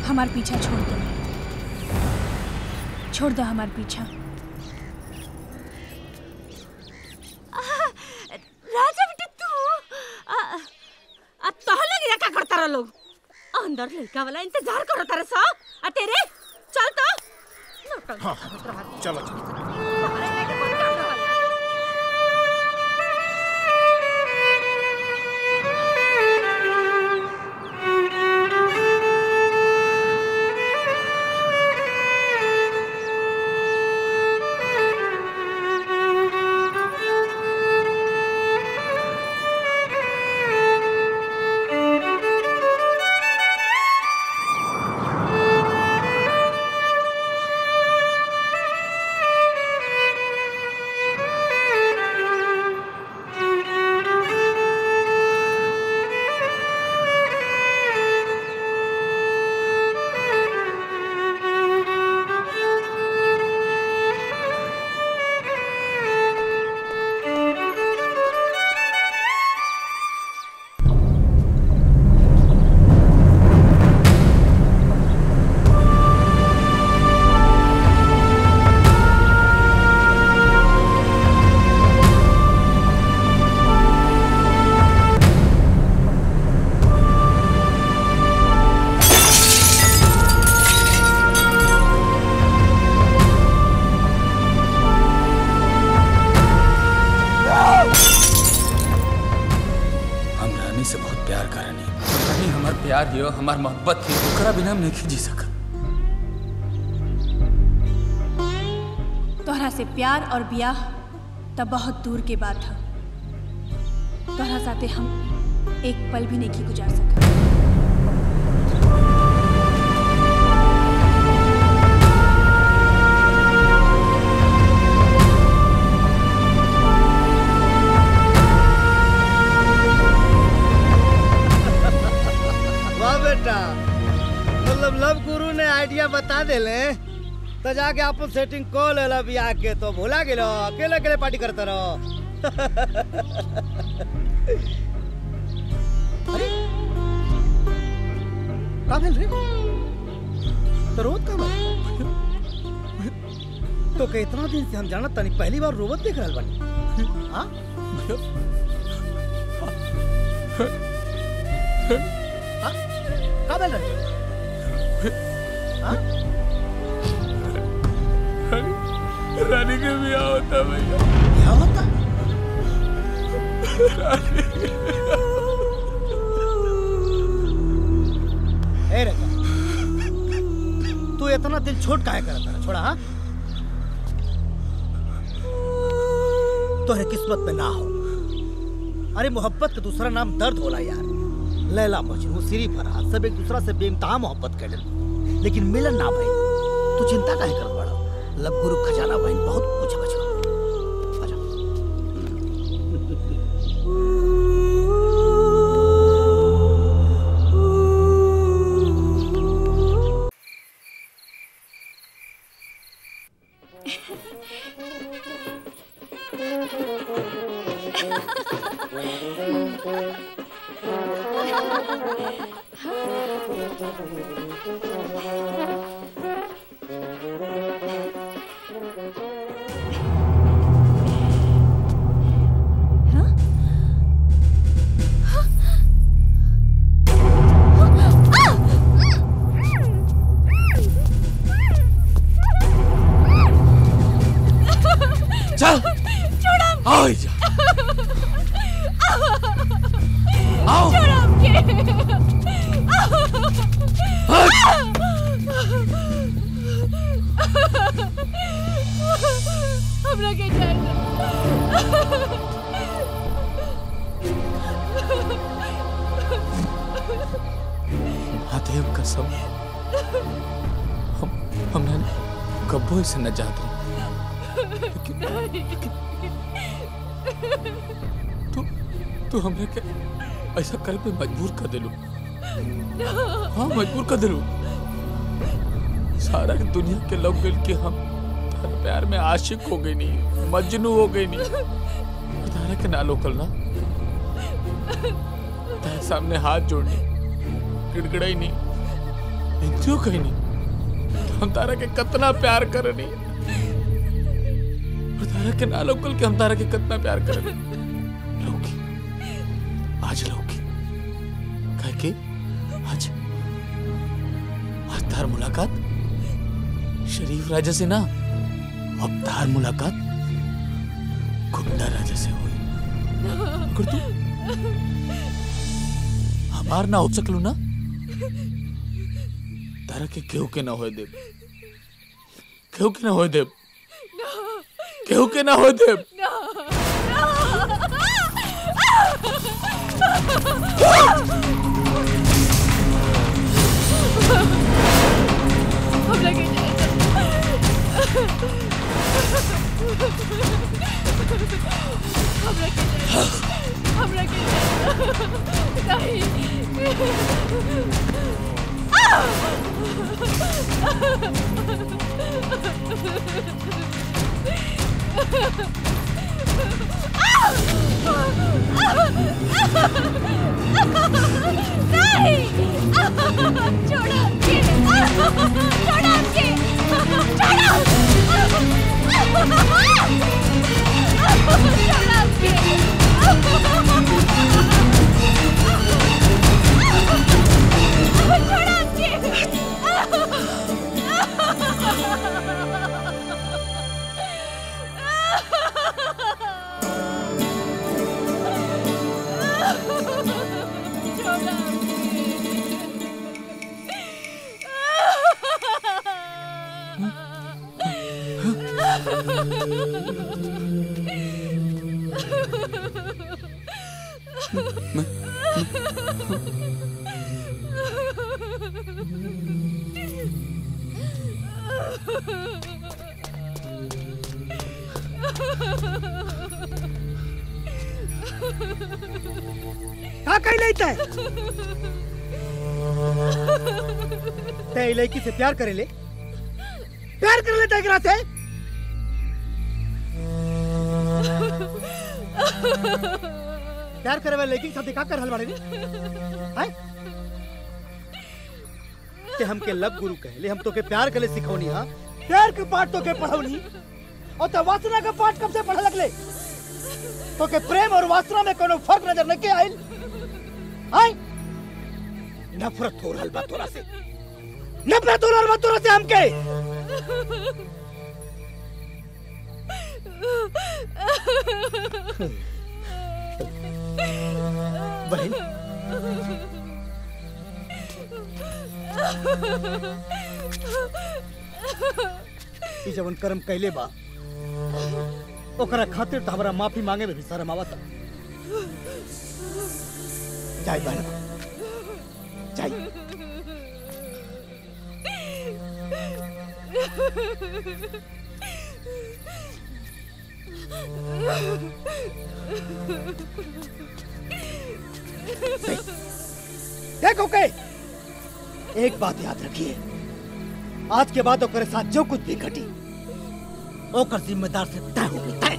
हमार पीछा छोड़ दो, छोड़ दो हमार पीछा। राजा बेटा तू अब तोहला गिरा का करता रह लोग अंदर लड़का वाला इंतजार करता रह सा आ तेरे चल तो हाँ, चलो प्यार हियो, हमार मोहब्बत थी, ओकरा बिना हम नहीं जी सकत। तोहरा से प्यार और ब्याह तब बहुत दूर के बात है। तोहरा साथे हम एक पल भी नहीं गुजार सकत। मतलब लव गुरु ने आइडिया बता देले तो जाके अपन सेटिंग को लेला बियाह के तो भूला गेलो, अकेले अकेले पार्टी करते रहो। अरे का भेल रे? तो रोत का तो कितना दिन से हम जानत तनी, पहली बार रोवत देख रहल बानी। हां का भेल रे? रानी के ब्याह होता भैया। क्या होता? ए रजा, तू इतना दिल छोट काहे करता है? छोड़ा हाँ? तोहरे किस्मत में ना हो। अरे मोहब्बत का दूसरा नाम दर्द होला यार। लैला मजनू, सिरी फरहाद सब एक दूसरा से बेइंतहा मोहब्बत कर लेकिन मिलन ना भाई। तू चिंता काहे करत बड़ा? लब गुरु खजाना बहन बहुत कुछ बचवा। महादेव कसम हमने कब्बो इसे न जात तू हमें के ऐसा करे पे मजबूर कर दिलू। हाँ मजबूर कर दिलू। सारा दुनिया के लोग मिल के हम तारे प्यार में आशिक हो गई नहीं, मजनू हो गई नहीं। तारा के नालो करना तारे सामने हाथ जोड़नी गिड़गिड़ा ही नहीं क्यों कहीं नहीं। हम तारा के कितना प्यार करनी और तारा के नालो कल के हम तारा के कितना प्यार करनी। लौकी आज लौकी कह के आज तार मुलाकात शरीफ राजा से ना, अब तार मुलाकात गुंडा राजा से हुई। अगर तू हमार ना हो सकलू ना तारा के केहू के ना होए देव, केहू के ना होए देव, केहू के ना होए देव। हम लगे ते लड़की से प्यार करे ले, प्यार कर लेता एकरा से। प्यार करे वाले लड़की के साथ का कर हल बाड़े हैं? ते हमके लब गुरु कहले, हम तो के प्यार करे सिखौनी। हां प्यार के पाठ तो के पढ़ौनी और त वासना का पाठ कब से पढ़ लगले? तो के प्रेम और वासना में कोनो फर्क नजर न के आइल? हाय नफरत हो रहल बा तोरा से, नफरत हो रहल बा तोरा से हमके। बहन ई जवन कर्म कैले बा ओकरा खातिर तो हमरा माफी मांगे में भी शर्म आवता। जाई बहन जाई। देखो के एक बात याद रखिए, आज के बाद ओकरे साथ जो कुछ भी घटी ओकर जिम्मेदार से तय हो गई तय।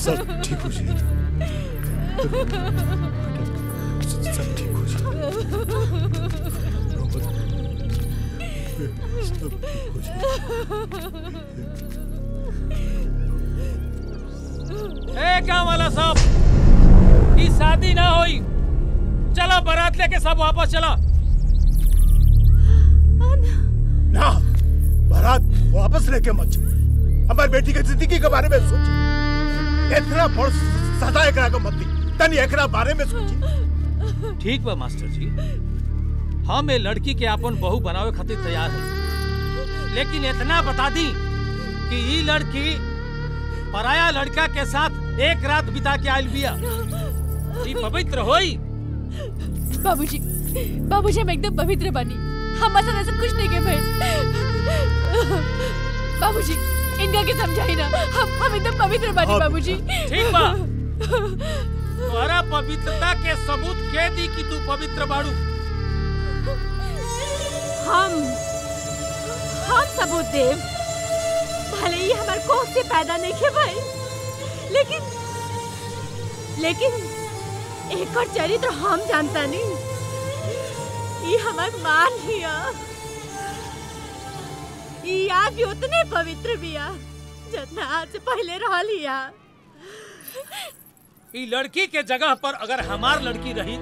सब ठीक हो जाएगा, सब ठीक हो जाएगा, सब ठीक हो जाएगा। ए गाँव वाला साहब, ये शादी ना होई, चला बारात लेके सब वापस चला। ना, बारात वापस लेके मत जाओ, हमारी बेटी की जिंदगी के बारे में सोचिए। इतना बड़ सदा एकरा को मत दी, तनी एकरा बारे में सोचिए। ठीक बा मास्टर जी, हम ये लड़की के अपन बहू बनावे खातिर तैयार हैं, लेकिन इतना बता दी कि ये लड़की पराया लड़का के साथ एक रात बिता के आयल बिया, ये पवित्र होई। बाबूजी, बाबूजी हम एकदम पवित्र बनी, हमारे साथ ऐसा कुछ नहीं के भाई। बाबूजी इनका के समझाई ना, हम एकदम पवित्र बनी बाबूजी। ठीक बा, तुम्हारा पवित्रता के सबूत के दी कि तू पवित्र बाड़ू। हम सबूत देव, भले ही हमारे कोख से पैदा नहीं के भाई, लेकिन एक और चरित्र हम जानता नहीं, ये हमार मान लिया, ये आज भी उतने पवित्र बिया जितना आज से पहले रह लिया। ये लड़की के जगह पर अगर हमार लड़की रही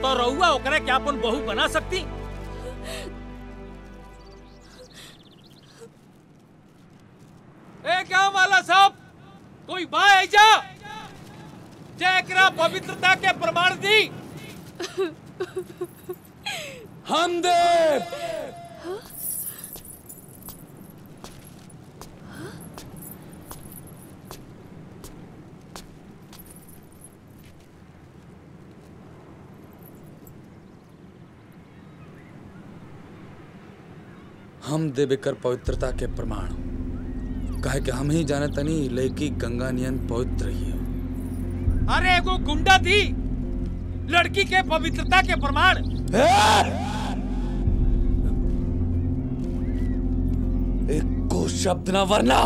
तो रउआ ओकरा के अपन बहू बना सकती? ए गाँव वाला साहब, कोई बा आइजा जे एकरा पवित्रता के प्रमाण दी। हम देव हम देव एकर पवित्रता के प्रमाण कहे कि हम ही जाने तनी लड़की गंगा नियन पवित्र ही है। अरे एगो गुंडा थी लड़की के पवित्रता के प्रमाण। एक को शब्द ना वरना।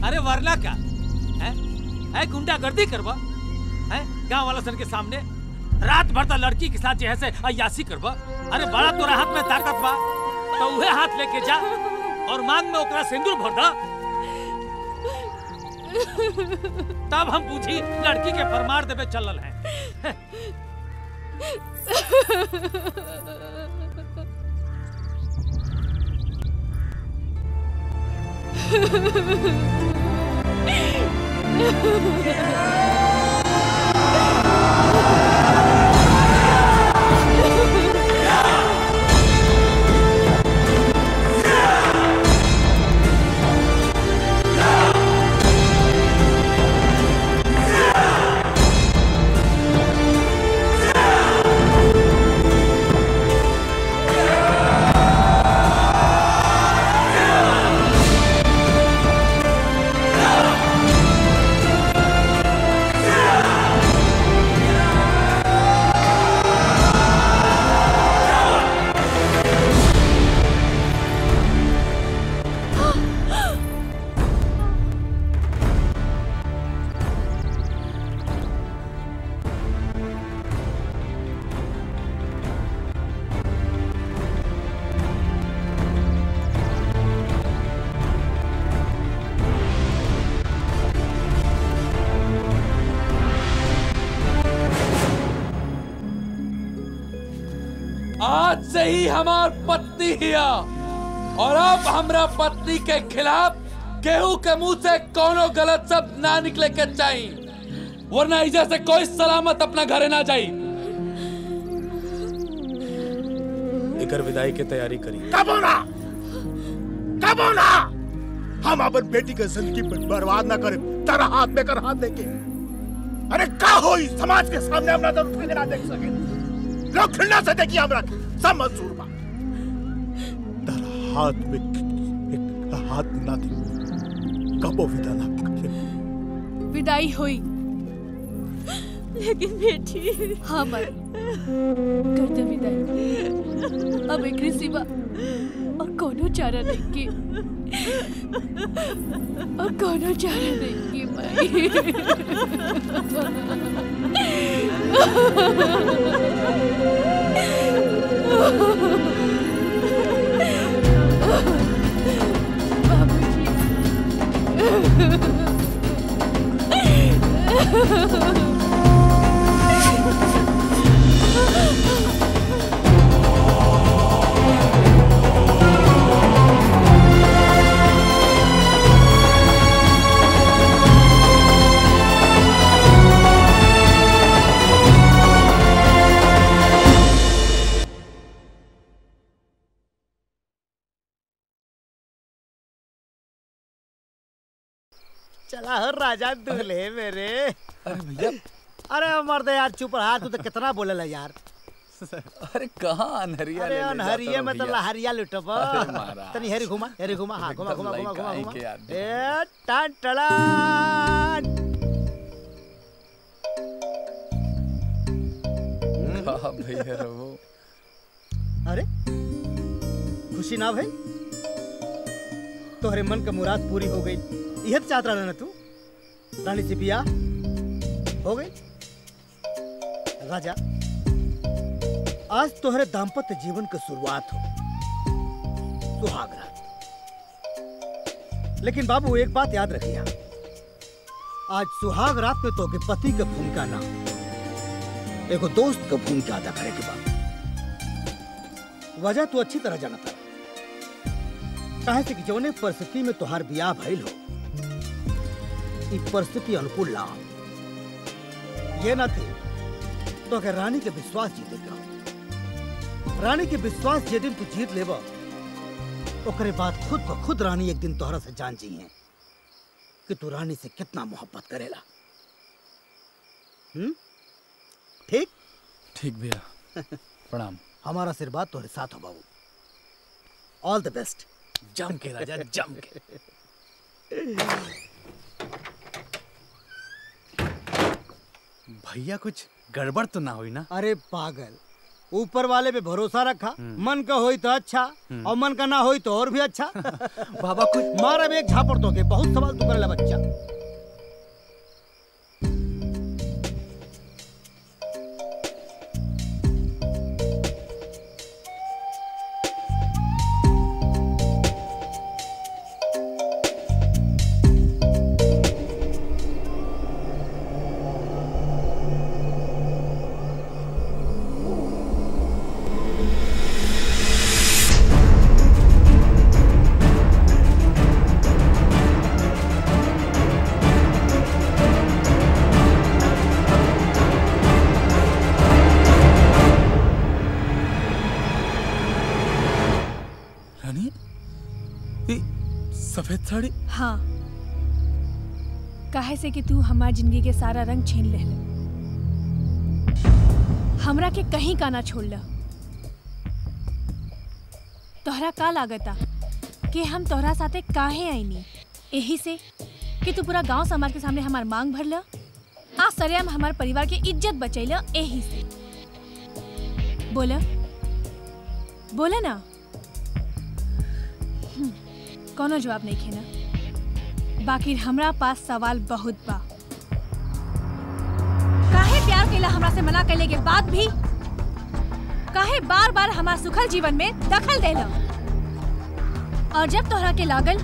अरे वरना क्या है गुंडागर्दी करवा है गांव वाला सन के सामने, रात भर तक लड़की के साथ जो है से अय्यासी करवा। अरे बड़ा तोरा हाथ में ताकत बा तो उहे हाथ लेके जा और मांग में ओकरा सिंदूर भर दा, तब हम पूछी लड़की के फरमार देवे चलल है। आज से ही हमार पत्नी हिया और अब हमरा पत्नी के खिलाफ केहू के मुंह से कोनो गलत शब्द ना निकले के चाहिए, वरना इजा से कोई सलामत अपना घरे ना जाई। एकर विदाई के तैयारी करी। कब होना हम अपन बेटी के जिंदगी बर्बाद ना करें तारा हाथ में कर हाथ देके। अरे का होई समाज के सामने हमरा तो उठे ना देख सके, लोग घृणा से देखिए हमरा सब मंजूर बा। तारा हाथ में एक हाथ ना दे कबो विदा ना करे। विदाई हुई लेकिन बेटी हाँ मर कर दे विदाई। अब एक सिवा और कोनो चारा नहीं की, और कोनो चारा नहीं की चला हो राजा दूल्हे मेरे। अरे भैया, अरे मर्द यार चुप रहा, तू तो कितना बोलेला यार। अरे कहाँ अनहरिया अरे ले अनहरिया में तो भैया। लहरिया लुटब। अरे महाराज। तनी हेरी घुमा हाँ घुमा एकदम घुमा घुमा घुमा लइकाई घुमा। के आदमी। ए टन टड़ान। कहाँ भैया रहो। अरे खुशी ना भाई, तोहरे मन का मुराद पूरी हो गई। यह तो चाहता रहा ना तू, रानी से बियाह हो गई। राजा आज तोहरे दाम्पत्य जीवन की शुरुआत हो, सुहाग रात। लेकिन बाबू एक बात याद रखिया, आज सुहाग रात में तो के पति के भूमिका ना एगो दोस्त का भूमिका अदा करे के बाद। वजह तू अच्छी तरह जानता काहे से कि जौने परिस्थिति में तोहार बियाह भइल हो, ई परिस्थिति अनुकूल ना हो। ये ना थे तो अगर रानी के विश्वास जीते का, रानी के विश्वास जे दिन तू जीत लेबा, ओकरे बाद खुद ब खुद रानी एक दिन तोहरा से जान जी है कि तू रानी से कितना मोहब्बत करेला। ठीक ठीक भैया, प्रणाम। हमारा आशीर्वाद तोहरे साथ हो बाबू। ऑल द बेस्ट। जम के राजा, जम के। भैया कुछ गड़बड़ तो ना हुई ना? अरे पागल, ऊपर वाले पे भरोसा रखा। मन का होई तो अच्छा और मन का ना होई तो और भी अच्छा। बाबा कुछ मारा भी एक झापड़ तो के बहुत सवाल तू करेला बच्चा। सफेद साड़ी? हाँ, काहे से कि तू हमार जिंदगी के सारा रंग छीन ले, हमरा के कहीं का ना छोड़ ल। तोहरा का लागता कि हम तोहरा साथे काहे आईनी? यही से कि तू पूरा गांव समाज के सामने हमार मांग भर ल, आ सरेआम हमार परिवार के इज्जत बचैल। यही से बोला बोला ना। कोनो जवाब नहीं खेना, बाकी हमरा पास सवाल बहुत बा। काहे प्यार केला हमरा से मना कैले के बाद भी काहे बार बार हमार सुखल जीवन में दखल देला? और जब तोहरा के लागल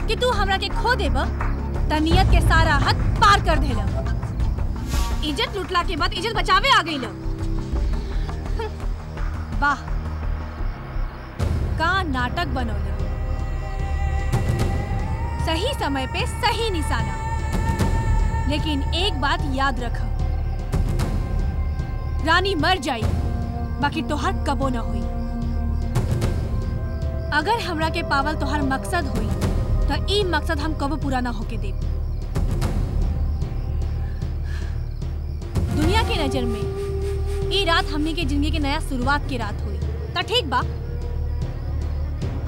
कि तू हमरा के खो देब त नियत के सारा हद पार कर देला। इज्जत लुटला के बाद इज्जत बचावे आ गई। वाह, का नाटक बनौला। सही समय पे सही निशाना। लेकिन एक बात याद रख, रानी मर जाई बाकी तोहर कबो न हुई। अगर हमरा के पावल तोहर मकसद हुई तो ई मकसद हम कबो पूरा ना होके देब। दुनिया के नजर में ई रात हमनी के जिंदगी के नया शुरुआत की रात हुई तो ठीक बा।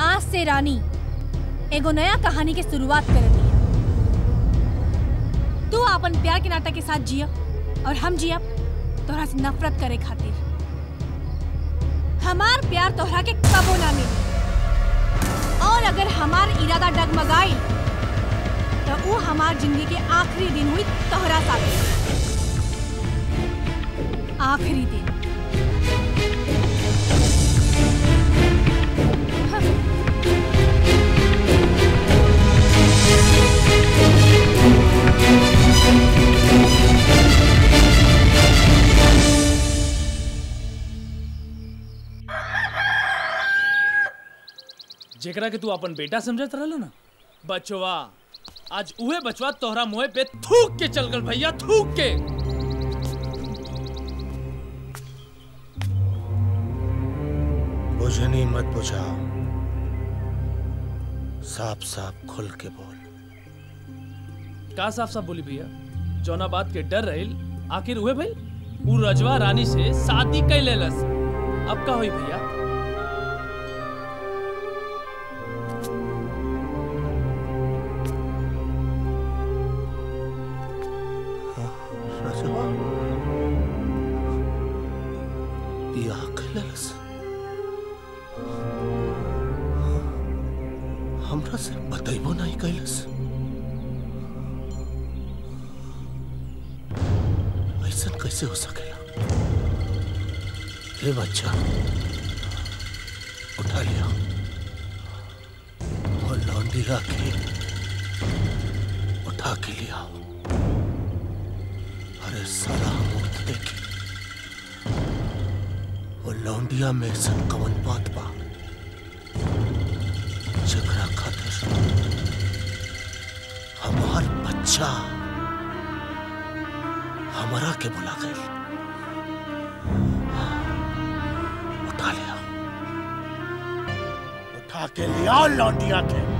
आज से रानी एगो नया कहानी के शुरुआत कर दी। तू अपन प्यार के नाटक के साथ जिया और हम जिया तोहरा से नफरत करे खातिर। हमार प्यार तोहरा के कबो ना मिली। और अगर हमार इरादा डगमगाई तो वो हमार जिंदगी के आखिरी दिन हुई तोहरा साथ। आखिरी दिन। जेकरा के तू अपन बेटा समझत रहलो ना, बचवा आज उहे बचवा तोहरा मुंह पे थूक के चल गल भैया, थूक के। बुझनी मत बुझाओ, साफ साफ खुल के बोल। का साफ साफ बोली भैया? जौना बात के डर रहिल आखिर उहे भइल। उ रजवा रानी से शादी कर लेलस, अब का होई भैया? हमरा से बतैबो नहीं कैलस। ऐसा कैसे हो सकेला? हे बच्चा, उठा लिया और लौंडी राखी उठा के लिया। अरे साला मूर्त देखी, वो लौंडिया में सन कवन बात बा जकरा खातिर हमार बच्चा हमारा के बुला गई। उठा लिया, उठा के लिया लौंडिया के।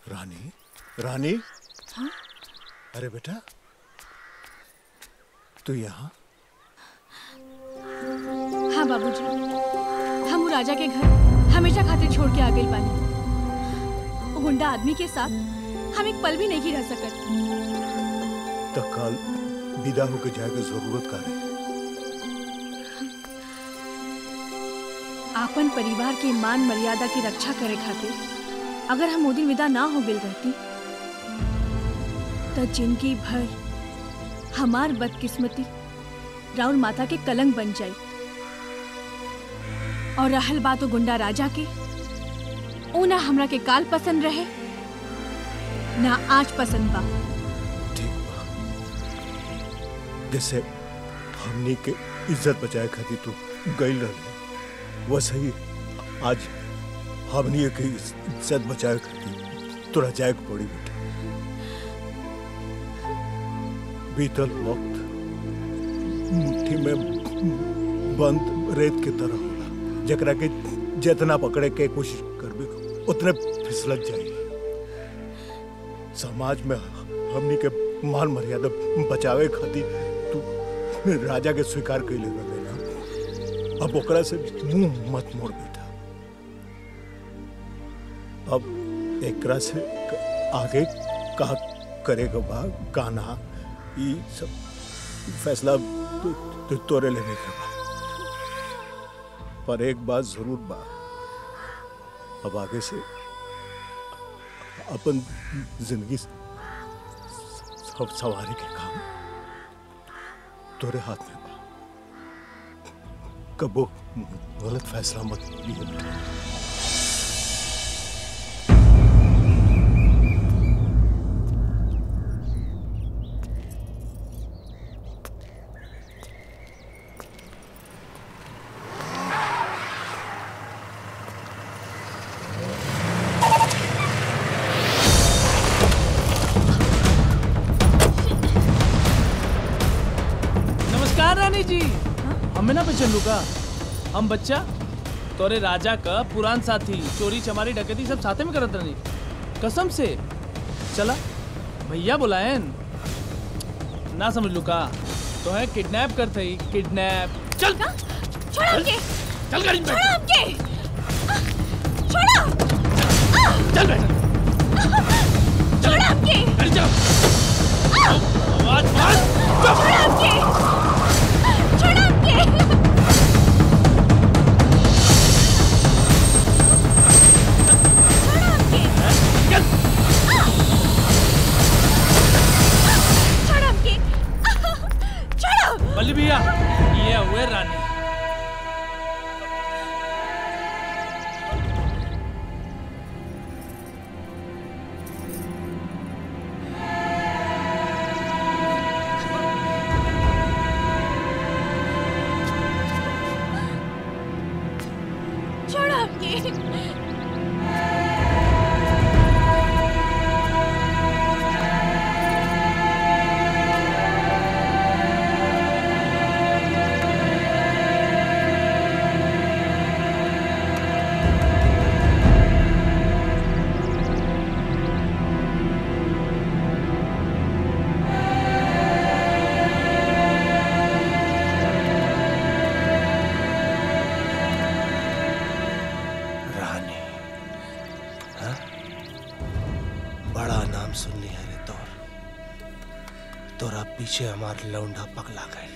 रानी, रानी। हाँ? अरे बेटा, तू यहाँ? हाँ बाबूजी, हम वो राजा के घर हमेशा खातिर छोड़ के आ गई बानी। वो गुंडा आदमी के साथ हम एक पल भी नहीं रह सकत। तत्काल विदा होकर जाए की जरूरत का है। आपन परिवार के मान मर्यादा की रक्षा करे खातिर अगर हम वो दिन विदा ना हो गई रहती तो जिंदगी भर हमार बदकिस्मती राउर माता के कलंक बन जाई। और रहल बात वो गुंडा राजा के, ओ ना हमरा के काल पसंद रहे ना आज पसंद बा। ठीक बा, जैसे हमनी के इज्जत बचाए खातिर तू गई रहे, वैसे ही आज हमनी की इज्जत बचाए खातिर तोरा जाए के पड़ी बेटा। बीतल वक्त मुट्ठी में बंद रेत के तरह होला, जकरा के जितना पकड़े के कोशिश करबे उतने फिसलत जाई। समाज में हमनी के मान मर्यादा बचावे खातिर तू राजा के स्वीकार कैले रहे ना, अब ओकरा से मुंह मत मोड़ बेटा। अब एकरा से आगे का करेगा बा गाना ई सब फैसला तोरे लेने के बा। पर एक बात जरूर बा, अब आगे से अपन जिंदगी सब सवारी के काम तोरे हाथ में बा। कबो गलत फैसला मत लिए बेटा। हमें ना पहचान का हम बच्चा तोरे राजा का पुरान साथी, चोरी चमारी डकैती सब साथे में करत रहनी कसम से। चला भैया बुलायन ना समझ लू का तो है किडनैप करते ही किडनैप। चल छोड़ हमके, चल गाड़ी में छोड़ हमके, छोड़ो, चल बैठ, छोड़ हमके, बैठ जाओ, आवाज मार, छोड़ हमके, छोड़ हमके। बल्ली भैया ये हुए रानी। छोड़ो हमके। पीछे हमार लौंडा पगला गए,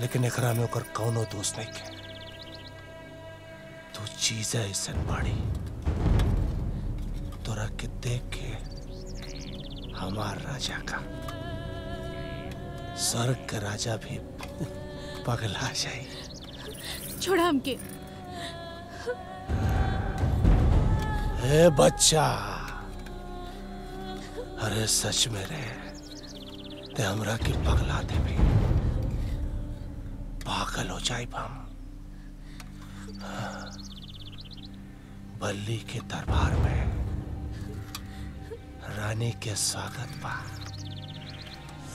लेकिन एकरा में ओकर कौनो दोष नहीं के। तू चीज ऐसा बाड़ी तोरा के देख के हमार राजा का स्वर्ग का राजा भी पगला जाए। छोड़ा हमके। ए बच्चा, अरे सच में रे ते हमरा के पगला देबे, पागल हो जाए हम। बल्ली के दरबार में रानी के स्वागत बा।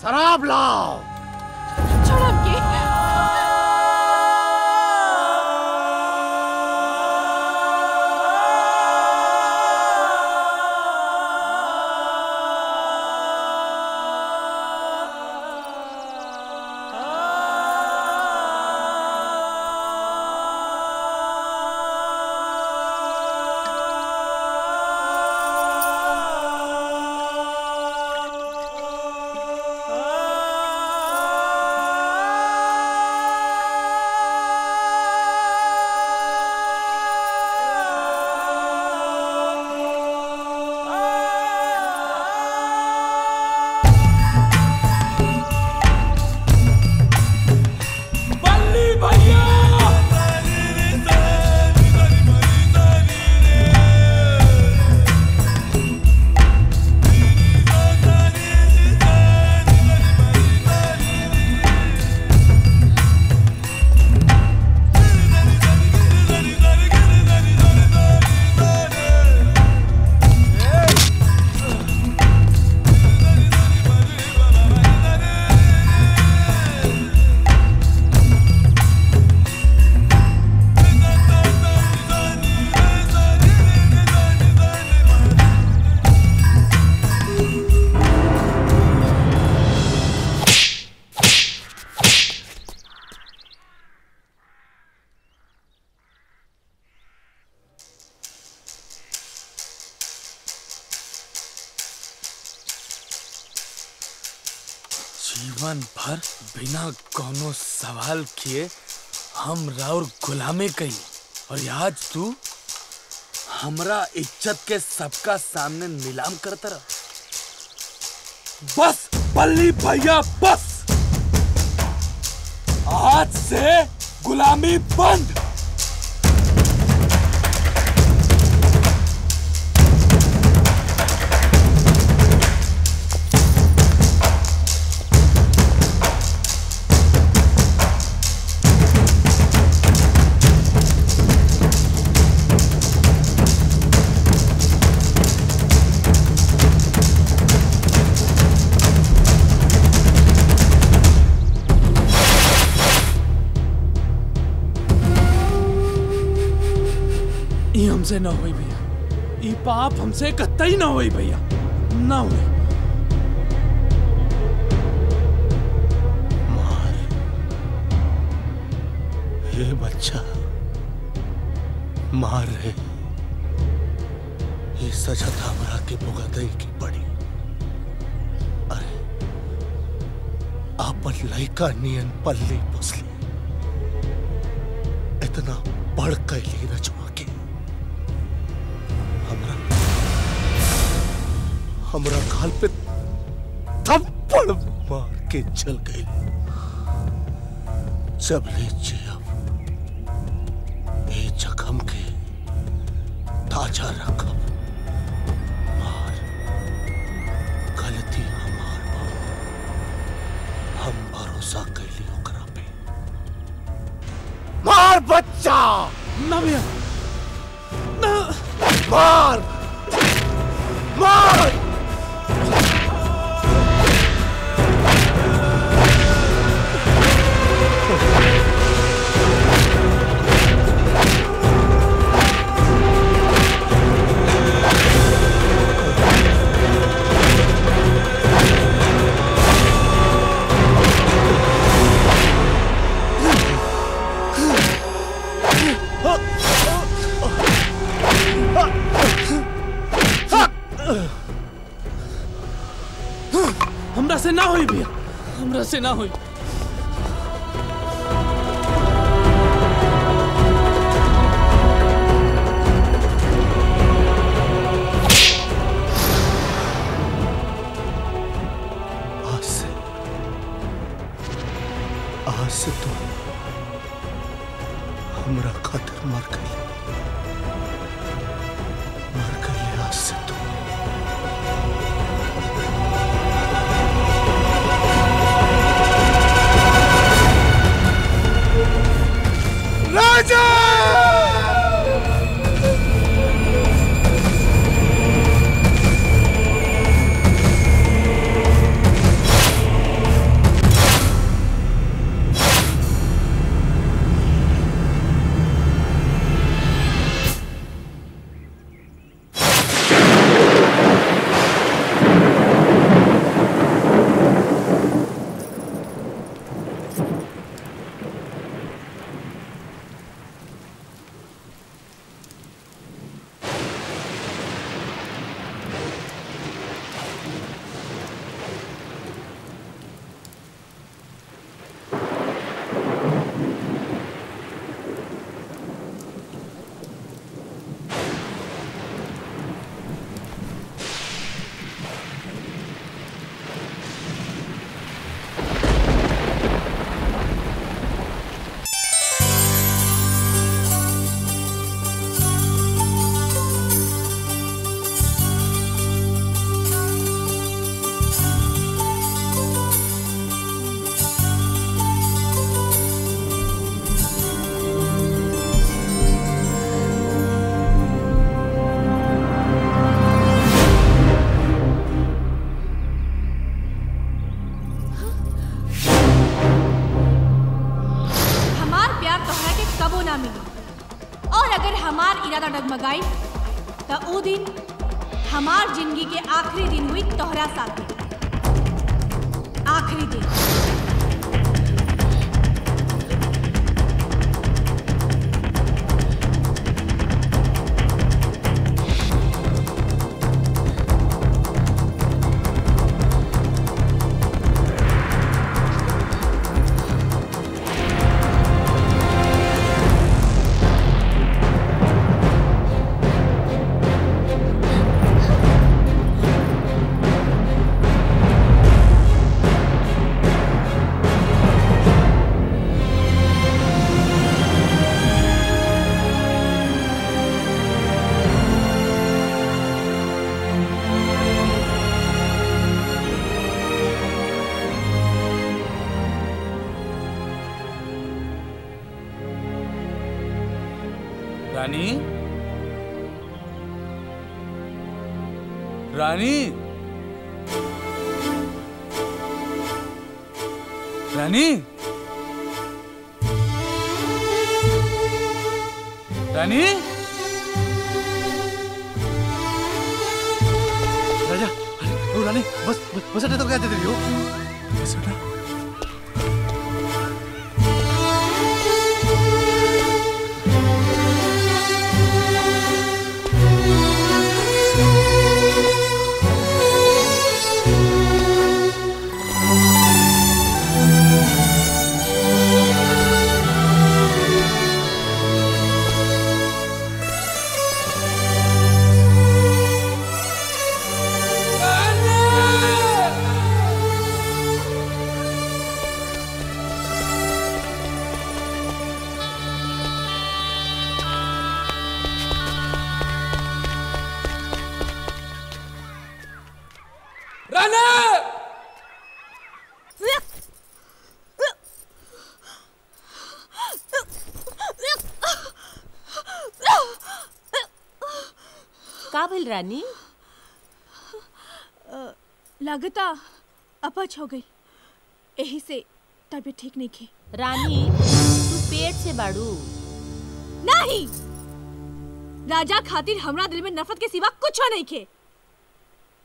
शराब लाओ। छोड़ हमके। जीवन भर बिना कोनो सवाल किए हम राउर गुलामी कई और आज तू हमरा इज्जत के सबका सामने नीलाम करता रहा। बस बल्ली भैया बस, आज से गुलामी बंद। हमसे ना हुई भैया, ये पाप हमसे कतई ना हुई भैया, ना हुई। ये बच्चा मार रहे, ये सजा हमरा के भुगतई की पड़ी। अरे आपन लइका नियन पल्ली पुसली, इतना बढ़ कैली रचवा के हमरा गाल पे थप्पड़ मार के चल गई। जब ले जियब ये जख्म के ताजा रखब। मार गलती हमार बा, हम भरोसा कैली ओकरा पे। मार बच्चा ना भैया ना, मार मार। हमरा से ना हुई भैया, हमरा से ना हुई। आज से तो हमरा खातिर मर गई आज से तो। राजा डगमगाई तो वो दिन हमार जिंदगी के आखिरी दिन हुई तोहरा साथ, आखिरी दिन। रानी रानी रानी रानी राजा ओ रानी बस बस अड्डे तो क्या दे रही हो बस अड्डा का भइल रानी? लागता अपच हो गई, यही से तबीयत ठीक नहीं थी। रानी तू पेट से बाड़ू? नहीं, राजा खातिर हमरा दिल में नफरत के सिवा कुछ नहीं खे।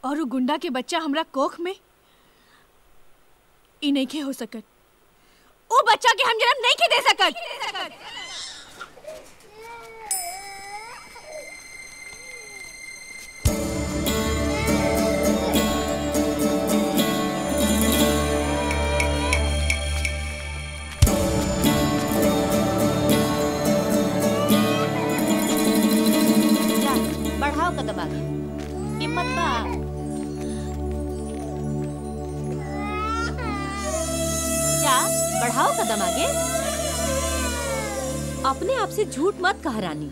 और वो गुंडा के बच्चा हमरा कोख में ई नहीं खे हो सकत। वो बच्चा के हम जन्म नहीं के दे सकत। बढ़ाओ कदम आगे, हिम्मत बा। जा बढ़ाओ कदम आगे। अपने आप से झूठ मत कह रानी,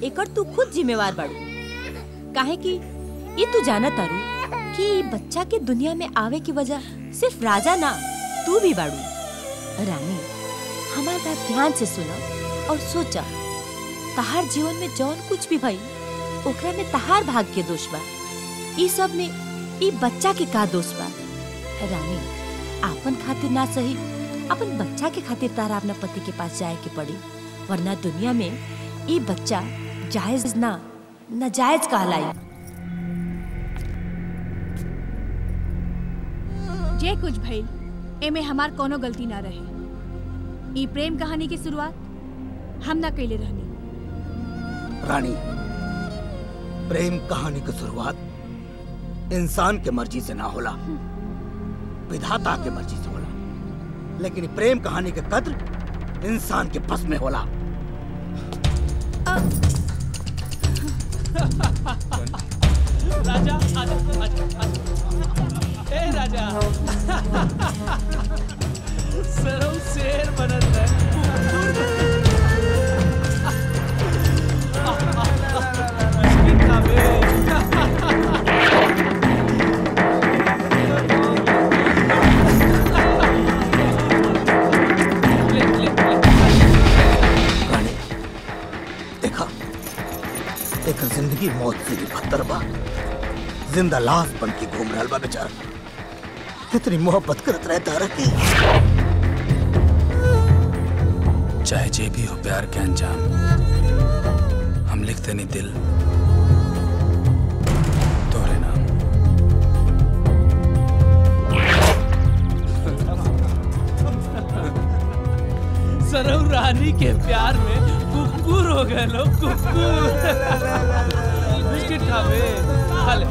एकर तू खुद जिम्मेवार बाड़ू। काहे कि ये तू जाना तारू कि बच्चा के दुनिया में आवे की वजह सिर्फ राजा ना, तू भी बाड़ू। रानी हमार बात ध्यान से सुना और सोचा, तहार जीवन में जौन कुछ भी भई ओकरा में तहार भाग के दोष बा। ई सब में ई बच्चा के का दोष बा? रानी आपन खातिर ना सही, अपन बच्चा के खातिर तारा अपना पति के पास जाए के पड़ी, वरना दुनिया में ई बच्चा जायज ना नाजायज कहलाई। जे कुछ भइल एमे हमार कोनो गलती ना रहे। ई प्रेम कहानी की शुरुआत हम ना कैले रहनी। रानी, प्रेम कहानी की शुरुआत इंसान के मर्जी से ना होला, विधाता के मर्जी से होला। लेकिन प्रेम कहानी के कद्र इंसान के बस में होला। राजा आजा, आजा, ए राजा सरो शेर बनल है। एक जिंदगी मौत से भी बदतर बा, जिंदा लाश बन के घूम रहा बा बेचारा। कितनी मोहब्बत करत रहता रखी। चाहे जे भी हो प्यार के अंजाम, हम लिखते नहीं दिल तोरे नाम। सरव रानी के प्यार में कुकुर हो गए लोग, कुकुर। बिस्किट खावे, खा ले।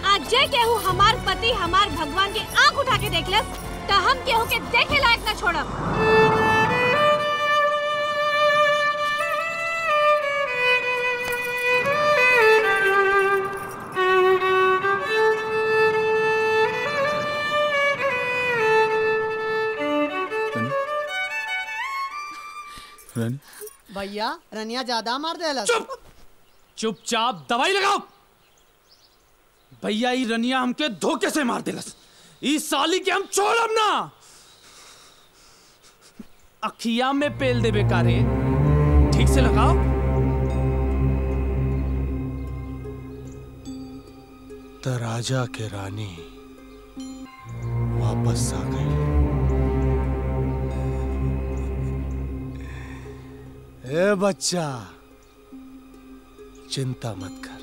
आज जे केहू हमार पति हमार भगवान के आंख उठा के देख लेस तो हम केहू के देखे लायक न छोड़ब। भैया रनिया ज्यादा मार देला। चुपचाप दवाई लगाओ। भैया ई रनिया हमके धोखे से मार देलस। ई साली के हम छोड़ब ना। अखिया में पेल दे बेकारे। ठीक से लगाओ। तो राजा के रानी वापस आ गई। ए बच्चा, चिंता मत कर,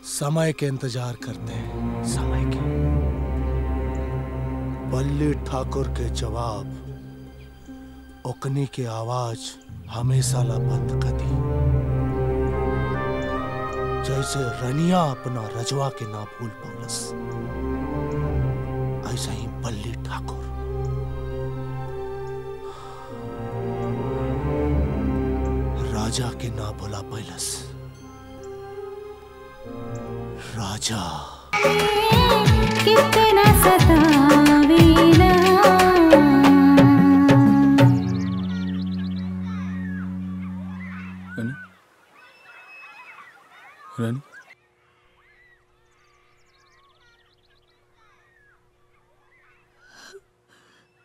समय के इंतजार करते हैं, समय के। बल्ली ठाकुर के जवाब ओकनी की आवाज हमेशा ला बंद कर दी। जैसे रनिया अपना रजवा के ना भूल पौलस, ऐसा ही बल्ली ठाकुर राजा के ना बोला पैलस। राजा कितना सतावेला रानी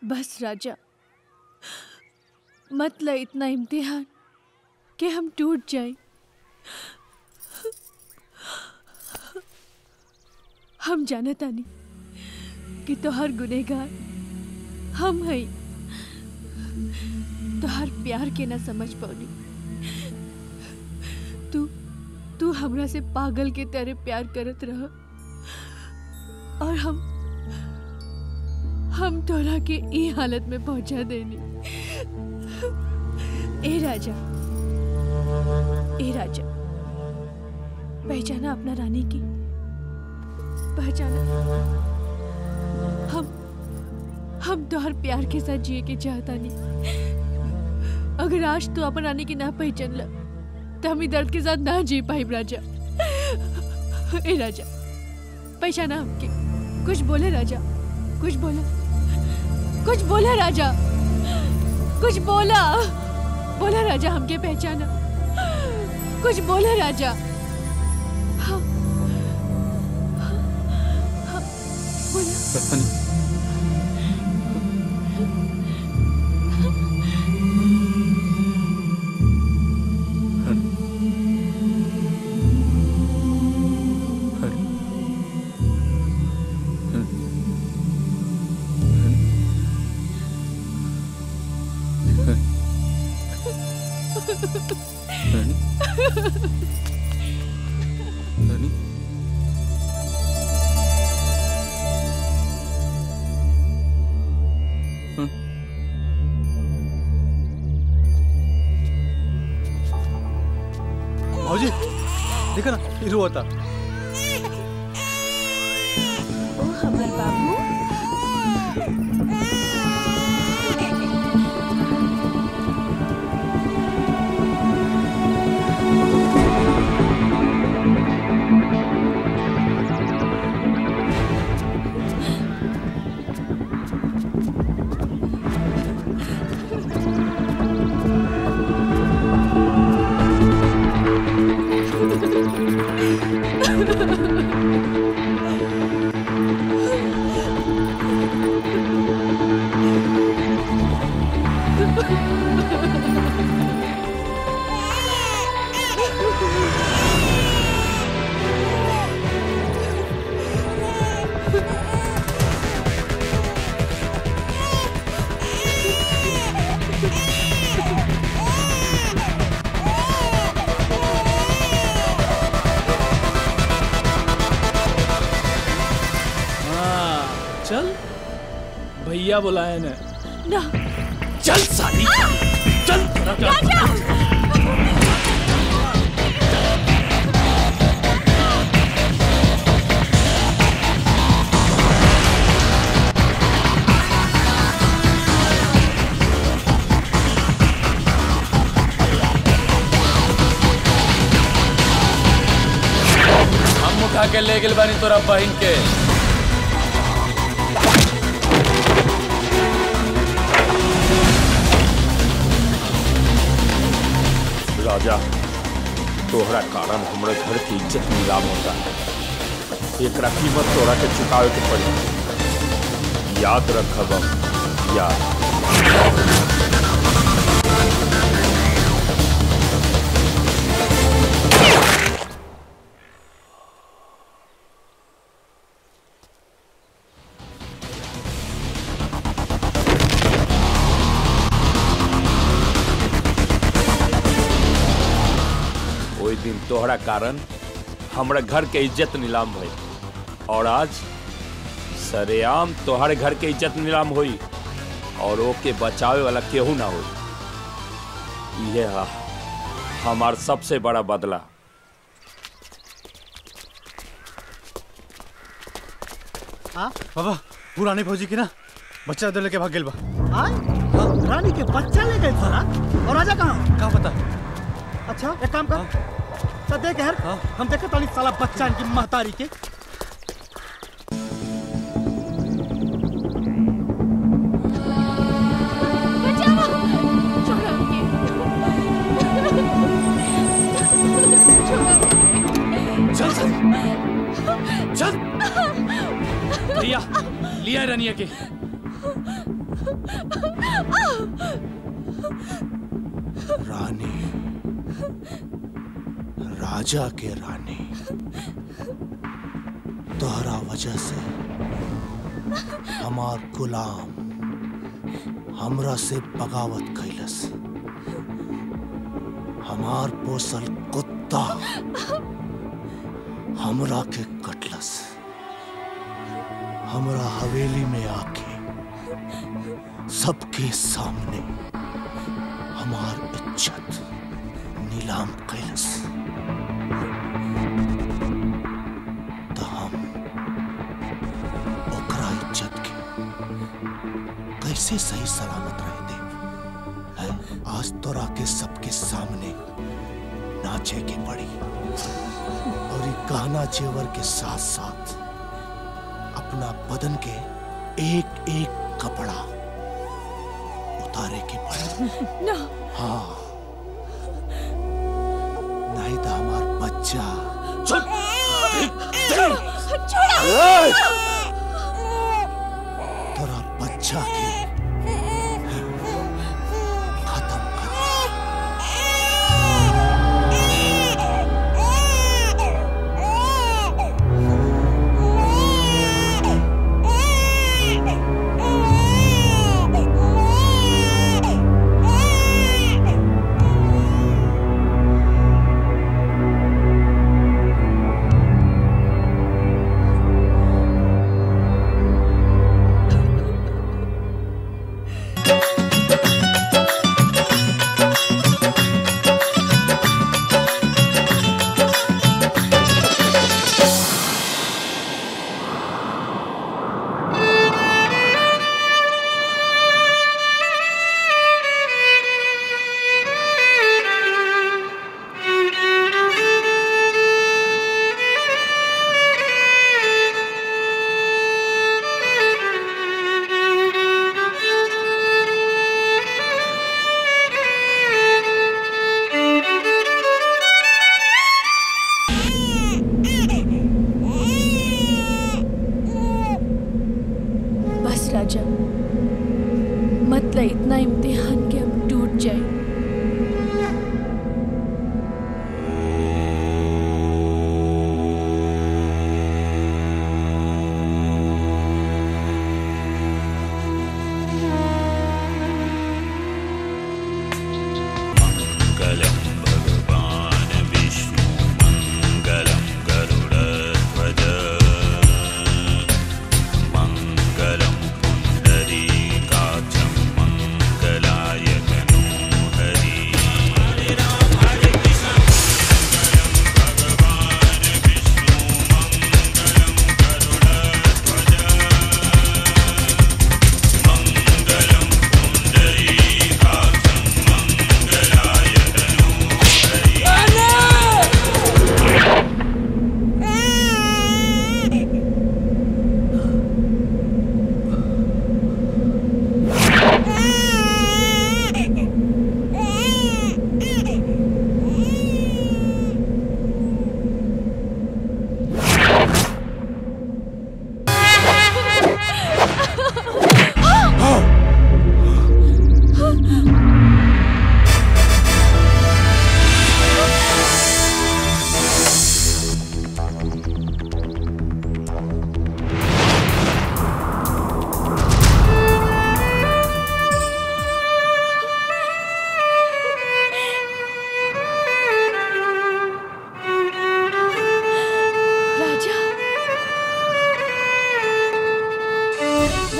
बस राजा, मत ले इतना इम्तिहान कि हम टूट जाएं। हम जाने तानी कि तोहर गुनहगार हम हैं। तोहर प्यार के ना समझ पाऊनी। तू हमरा से पागल के तरह प्यार करत रह और हम तोरा के ई हालत में पहुंचा देनी। ए राजा, पहचाना अपना रानी की, पहचाना। हम तोहर प्यार के साथ जिए के चाहता नहीं। अगर आज तू अपन रानी की ना पहचान ला तो हम दर्द के साथ ना जी पाई। राजा, ए राजा, पहचाना हमके। कुछ बोले राजा, कुछ बोला, कुछ बोला राजा, कुछ बोला। बोला राजा, हमके पहचाना। कुछ बोला राजा। हाँ, हाँ, बोला। भाजी देखा ना, हीरो होता। ओ हमार बाबू। चल, भैया बुलाए ने। ना, चल साली, चल। राजा! उठा के ले गेल बानी तोरा बहन के। राजा तोहरा कारण हमारे घर की इज्जत नीलाम होता है, एकरा कीमत तोरा के चुकावे के पड़ी। याद रखब याद। ओई दिन तोहरा कारण हमरा घर के इज्जत नीलाम भई और आज सरेआम तोहरे घर के इज्जत नीलाम हुई और ओके बचावे वाला केहू ना हो। यह हमार सबसे बड़ा बदला। बाबा पुरानी फौजी की ना बच्चा दे लेके भाग गेल बा। रानी के बच्चा ले गए साला। और राजा कहाँ? कहाँ पता? अच्छा एक काम कर, तो देख यार हम देखे तो साला बच्चा इनकी महतारी के। चल चल चल भैया लिया रनिया के। रानी, राजा के रानी, तोहरा वजह से हमार गुलाम हमरा से बगावत कैलस। हमार पोसल कुत्ता हमरा के कटलस। हमरा हवेली में आके सबके सामने हमार इज्जत नीलाम कैलस। तो हम ओकरा इज्जत के कैसे सही सलामत रह दे है? आज तोरा के सबके सामने नाचे के पड़ी और ये गहना जेवर के साथ साथ अपना बदन के एक एक कपड़ा उतारे के पड़ी। ना। हाँ, नहीं तो हमार बच्चा तोरा बच्चा के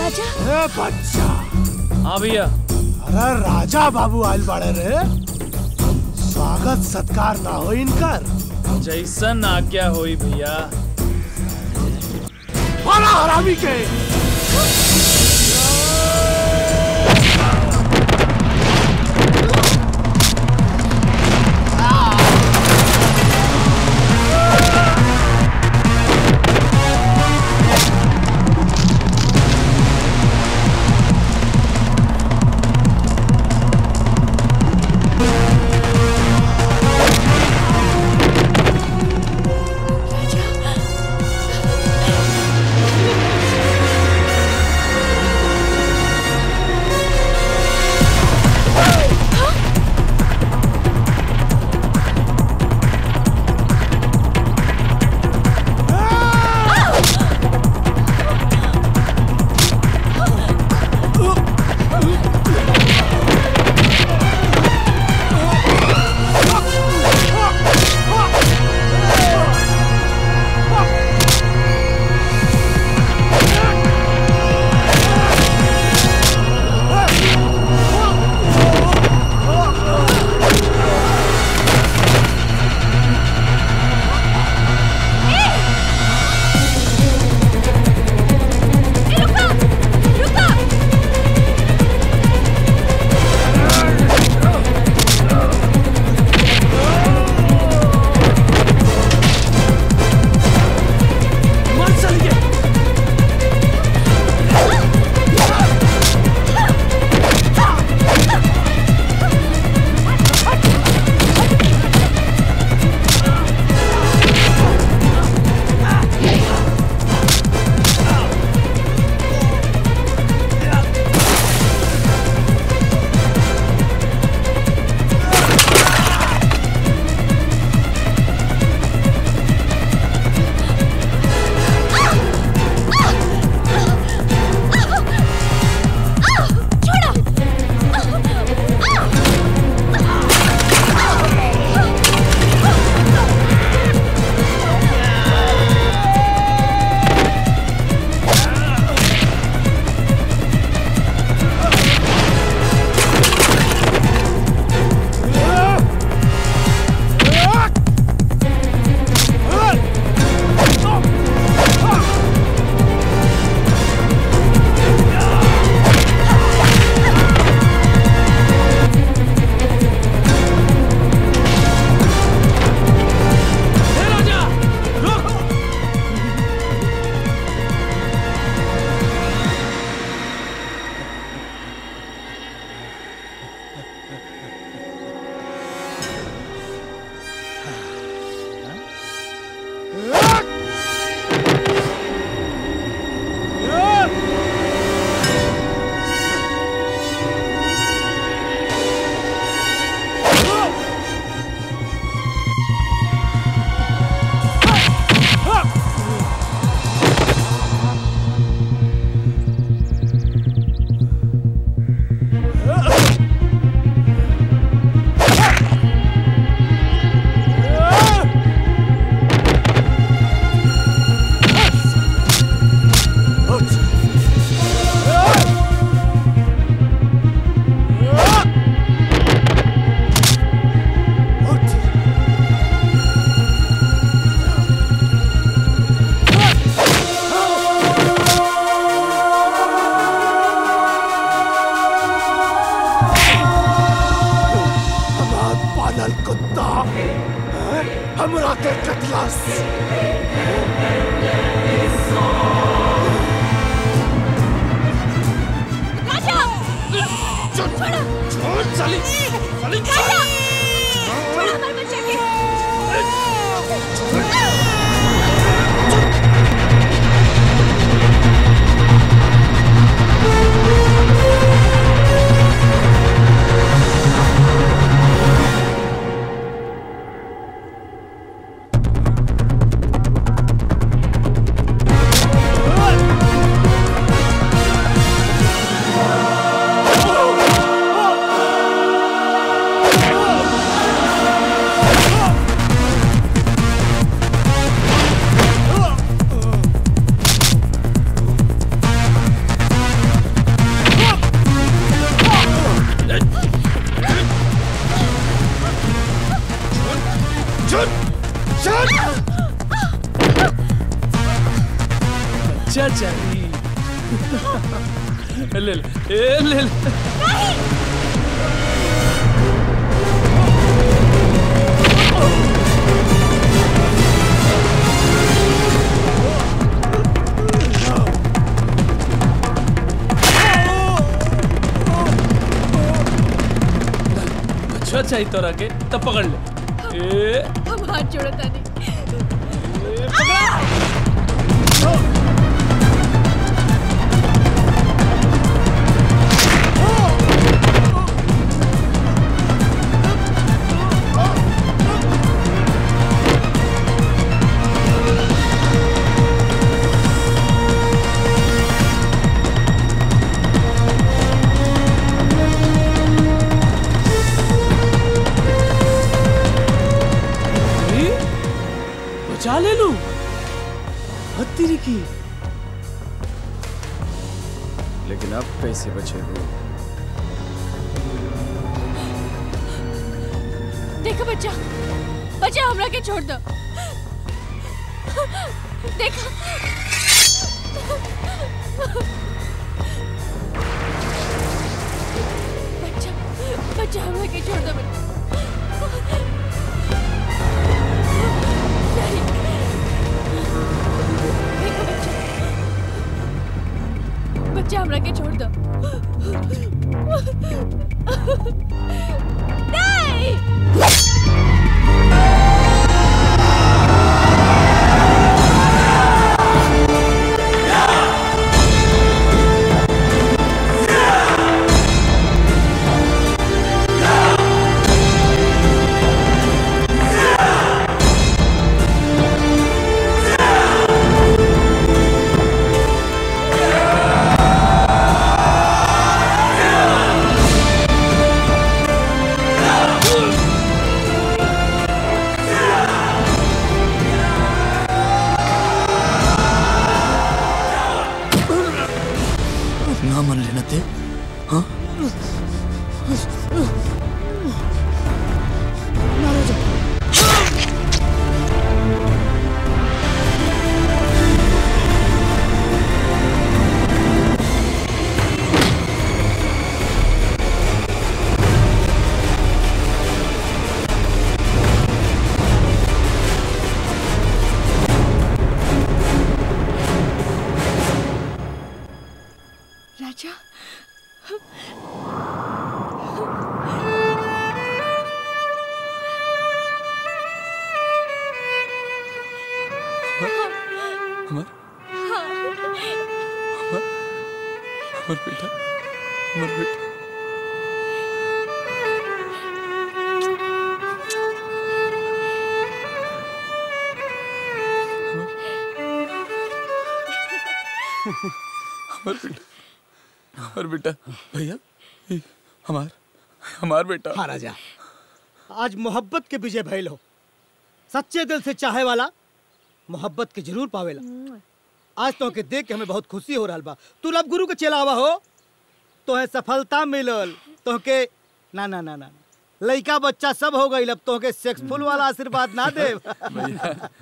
राजा ए बच्चा। हाँ भैया। अरे राजा बाबू आयल बाड़े रे, स्वागत सत्कार ना हो इनकर। जैसन आज्ञा होई भैया। मारा हरामी के। बच्चा चाहिए। ले ले ले बच्चा चाहिए तोरा के तब पकड़ ले। हम हाथ जोड़ता नहीं। बचा ले लूं हत्ती की। लेकिन अब कैसे बचे हो? देखो बच्चा, बच्चा हमरा के छोड़ दो। देखो बच्चा, बच्चा हमरा के छोड़ दो। बच्चा हमरा के छोड़ दो। नहीं। ना मन लेना ते हाँ राजा अमर बेटा, अमर बेटा। अमर बेटा, भैया हमार बेटा। हाँ राजा, आज मोहब्बत के विजय भइल हो। सच्चे दिल से चाहे वाला मोहब्बत के जरूर पावेला। आज तो के देख के हमें बहुत खुशी हो रहा बा। तू लब गुरु के चेलावा हो, तो है सफलता मिलल। तो के ना ना ना ना लड़का बच्चा सब हो गई। अब तो के सेक्सफुल वाला आशीर्वाद ना दे।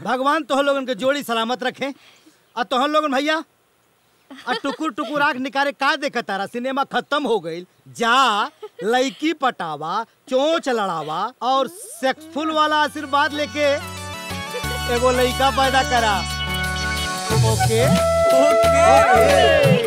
भगवान तो लोगन के जोड़ी सलामत रखे। और तो लोगन भैया टुकुर टुकुर आंख निकाले का देखा तारा? सिनेमा खत्म हो गई। जा लड़की पटावा, चोंच लड़ावा और सेक्सफुल वाला आशीर्वाद लेके एगो लड़का पैदा करा। ओके ओके, ओके।